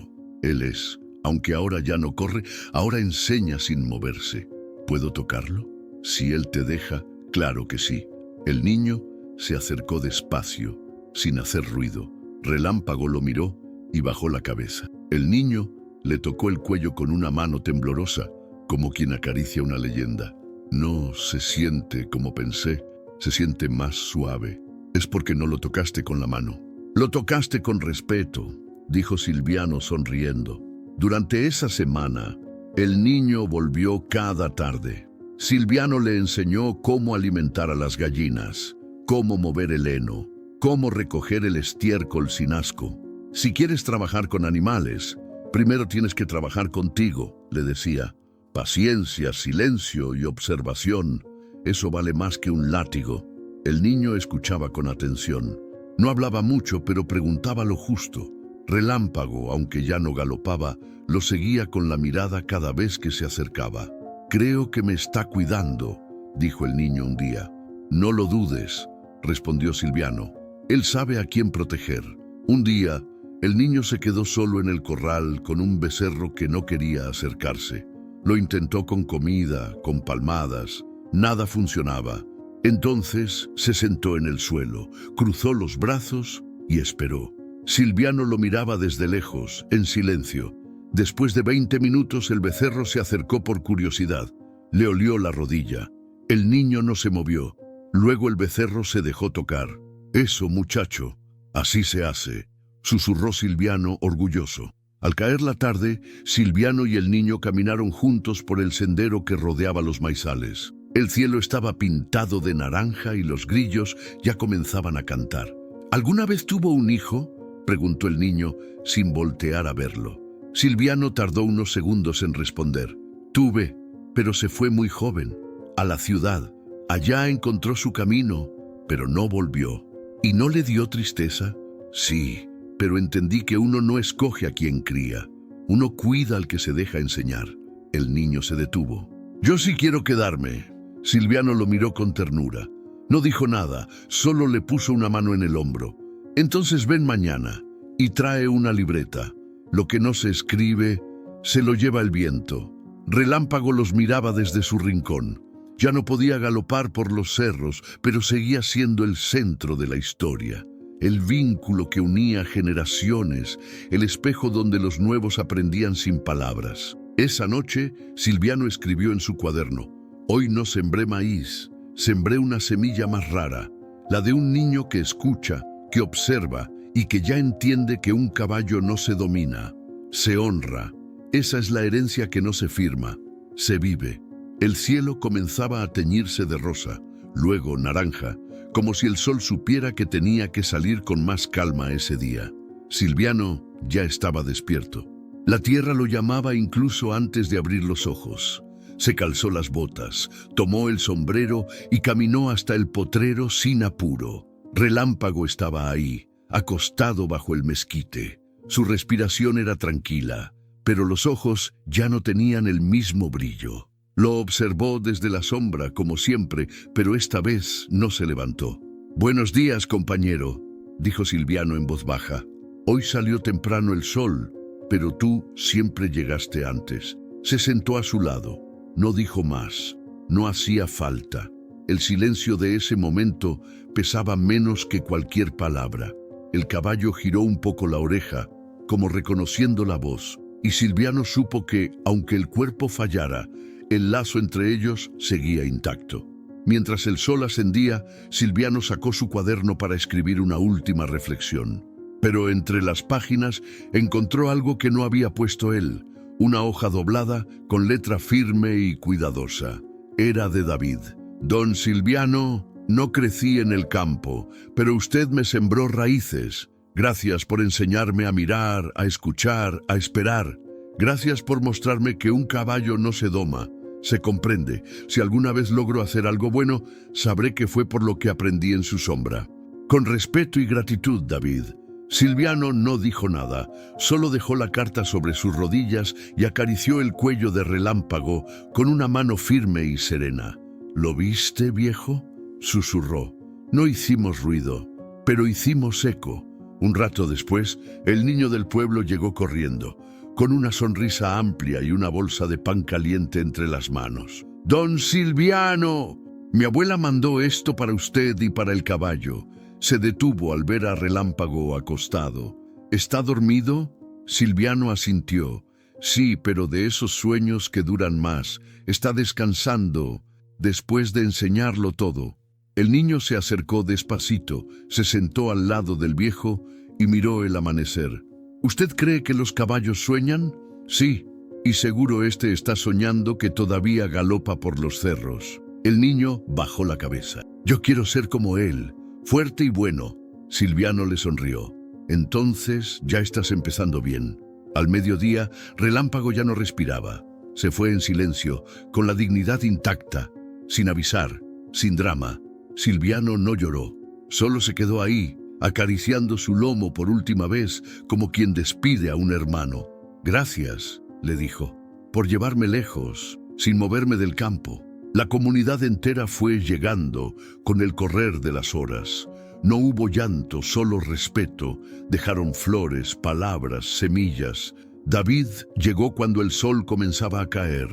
«Él es, aunque ahora ya no corre, ahora enseña sin moverse. ¿Puedo tocarlo? Si él te deja, claro que sí». El niño se acercó despacio, sin hacer ruido. Relámpago lo miró y bajó la cabeza. El niño le tocó el cuello con una mano temblorosa, como quien acaricia una leyenda. «No se siente como pensé, se siente más suave. Es porque no lo tocaste con la mano». «Lo tocaste con respeto», dijo Silviano sonriendo. Durante esa semana, el niño volvió cada tarde. Silviano le enseñó cómo alimentar a las gallinas, cómo mover el heno, cómo recoger el estiércol sin asco. «Si quieres trabajar con animales, primero tienes que trabajar contigo», le decía. «Paciencia, silencio y observación, eso vale más que un látigo». El niño escuchaba con atención. No hablaba mucho, pero preguntaba lo justo. Relámpago, aunque ya no galopaba, lo seguía con la mirada cada vez que se acercaba. «Creo que me está cuidando», dijo el niño un día. «No lo dudes», respondió Silviano. «Él sabe a quién proteger». Un día, el niño se quedó solo en el corral con un becerro que no quería acercarse. Lo intentó con comida, con palmadas. Nada funcionaba. Entonces se sentó en el suelo, cruzó los brazos y esperó. Silviano lo miraba desde lejos, en silencio. Después de 20 minutos el becerro se acercó por curiosidad. Le olió la rodilla. El niño no se movió. Luego el becerro se dejó tocar. «Eso, muchacho, así se hace», susurró Silviano orgulloso. Al caer la tarde, Silviano y el niño caminaron juntos por el sendero que rodeaba los maizales. El cielo estaba pintado de naranja y los grillos ya comenzaban a cantar. «¿Alguna vez tuvo un hijo?», preguntó el niño, sin voltear a verlo. Silviano tardó unos segundos en responder. «Tuve, pero se fue muy joven, a la ciudad. Allá encontró su camino, pero no volvió». «¿Y no le dio tristeza?». «Sí, pero entendí que uno no escoge a quien cría. Uno cuida al que se deja enseñar». El niño se detuvo. «Yo sí quiero quedarme». Silviano lo miró con ternura. No dijo nada, solo le puso una mano en el hombro. «Entonces ven mañana y trae una libreta. Lo que no se escribe, se lo lleva el viento». Relámpago los miraba desde su rincón. Ya no podía galopar por los cerros, pero seguía siendo el centro de la historia. El vínculo que unía generaciones, el espejo donde los nuevos aprendían sin palabras. Esa noche, Silviano escribió en su cuaderno: «Hoy no sembré maíz, sembré una semilla más rara, la de un niño que escucha, que observa y que ya entiende que un caballo no se domina, se honra. Esa es la herencia que no se firma, se vive. El cielo comenzaba a teñirse de rosa, luego naranja, como si el sol supiera que tenía que salir con más calma ese día. Silviano ya estaba despierto. La tierra lo llamaba incluso antes de abrir los ojos. Se calzó las botas, tomó el sombrero y caminó hasta el potrero sin apuro. Relámpago estaba ahí, acostado bajo el mezquite. Su respiración era tranquila, pero los ojos ya no tenían el mismo brillo. Lo observó desde la sombra, como siempre, pero esta vez no se levantó. «Buenos días, compañero», dijo Silviano en voz baja. «Hoy salió temprano el sol, pero tú siempre llegaste antes». Se sentó a su lado. No dijo más. No hacía falta. El silencio de ese momento pesaba menos que cualquier palabra. El caballo giró un poco la oreja, como reconociendo la voz, y Silviano supo que, aunque el cuerpo fallara, el lazo entre ellos seguía intacto. Mientras el sol ascendía, Silviano sacó su cuaderno para escribir una última reflexión. Pero entre las páginas encontró algo que no había puesto él, una hoja doblada con letra firme y cuidadosa. Era de David. «Don Silviano, no crecí en el campo, pero usted me sembró raíces. Gracias por enseñarme a mirar, a escuchar, a esperar. Gracias por mostrarme que un caballo no se doma, se comprende. Si alguna vez logro hacer algo bueno, sabré que fue por lo que aprendí en su sombra. Con respeto y gratitud, David». Silviano no dijo nada, solo dejó la carta sobre sus rodillas y acarició el cuello de Relámpago con una mano firme y serena. «¿Lo viste, viejo?», susurró. «No hicimos ruido, pero hicimos eco». Un rato después, el niño del pueblo llegó corriendo, con una sonrisa amplia y una bolsa de pan caliente entre las manos. «Don Silviano, mi abuela mandó esto para usted y para el caballo». Se detuvo al ver a Relámpago acostado. «¿Está dormido?». Silviano asintió. «Sí, pero de esos sueños que duran más. Está descansando, después de enseñarlo todo». El niño se acercó despacito, se sentó al lado del viejo y miró el amanecer. «¿Usted cree que los caballos sueñan?». «Sí, y seguro este está soñando que todavía galopa por los cerros». El niño bajó la cabeza. «Yo quiero ser como él, fuerte y bueno». Silviano le sonrió. «Entonces ya estás empezando bien». Al mediodía, Relámpago ya no respiraba. Se fue en silencio, con la dignidad intacta, sin avisar, sin drama. Silviano no lloró, solo se quedó ahí, acariciando su lomo por última vez, como quien despide a un hermano. «Gracias», le dijo, «por llevarme lejos, sin moverme del campo». La comunidad entera fue llegando con el correr de las horas. No hubo llanto, solo respeto. Dejaron flores, palabras, semillas. David llegó cuando el sol comenzaba a caer.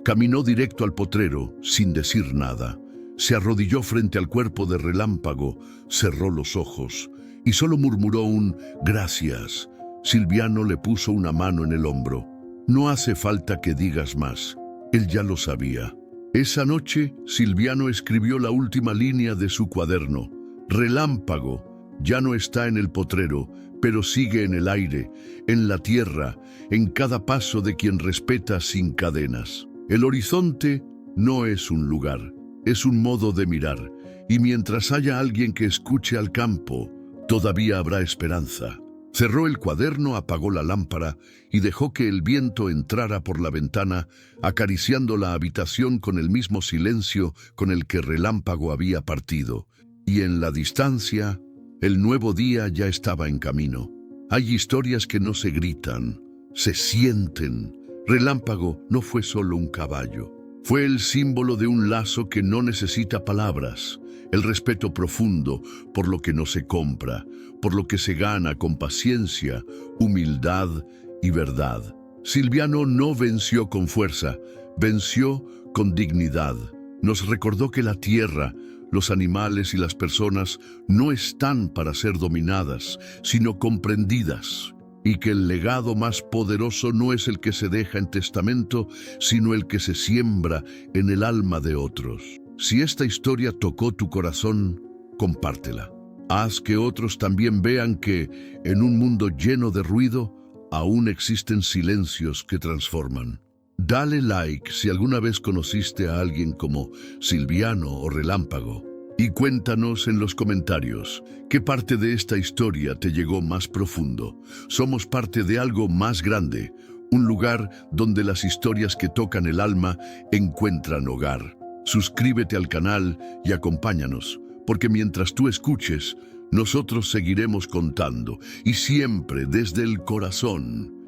Caminó directo al potrero, sin decir nada. Se arrodilló frente al cuerpo de Relámpago, cerró los ojos y solo murmuró un «gracias». Silviano le puso una mano en el hombro. «No hace falta que digas más». Él ya lo sabía. Esa noche, Silviano escribió la última línea de su cuaderno. «Relámpago ya no está en el potrero, pero sigue en el aire, en la tierra, en cada paso de quien respeta sin cadenas». El horizonte no es un lugar, es un modo de mirar, y mientras haya alguien que escuche al campo, todavía habrá esperanza. Cerró el cuaderno, apagó la lámpara y dejó que el viento entrara por la ventana, acariciando la habitación con el mismo silencio con el que Relámpago había partido. Y en la distancia, el nuevo día ya estaba en camino. Hay historias que no se gritan, se sienten. Relámpago no fue solo un caballo. Fue el símbolo de un lazo que no necesita palabras. El respeto profundo por lo que no se compra, por lo que se gana con paciencia, humildad y verdad. Silviano no venció con fuerza, venció con dignidad. Nos recordó que la tierra, los animales y las personas no están para ser dominadas, sino comprendidas. Y que el legado más poderoso no es el que se deja en testamento, sino el que se siembra en el alma de otros. Si esta historia tocó tu corazón, compártela. Haz que otros también vean que, en un mundo lleno de ruido, aún existen silencios que transforman. Dale like si alguna vez conociste a alguien como Silviano o Relámpago. Y cuéntanos en los comentarios qué parte de esta historia te llegó más profundo. Somos parte de algo más grande, un lugar donde las historias que tocan el alma encuentran hogar. Suscríbete al canal y acompáñanos, porque mientras tú escuches, nosotros seguiremos contando, y siempre desde el corazón.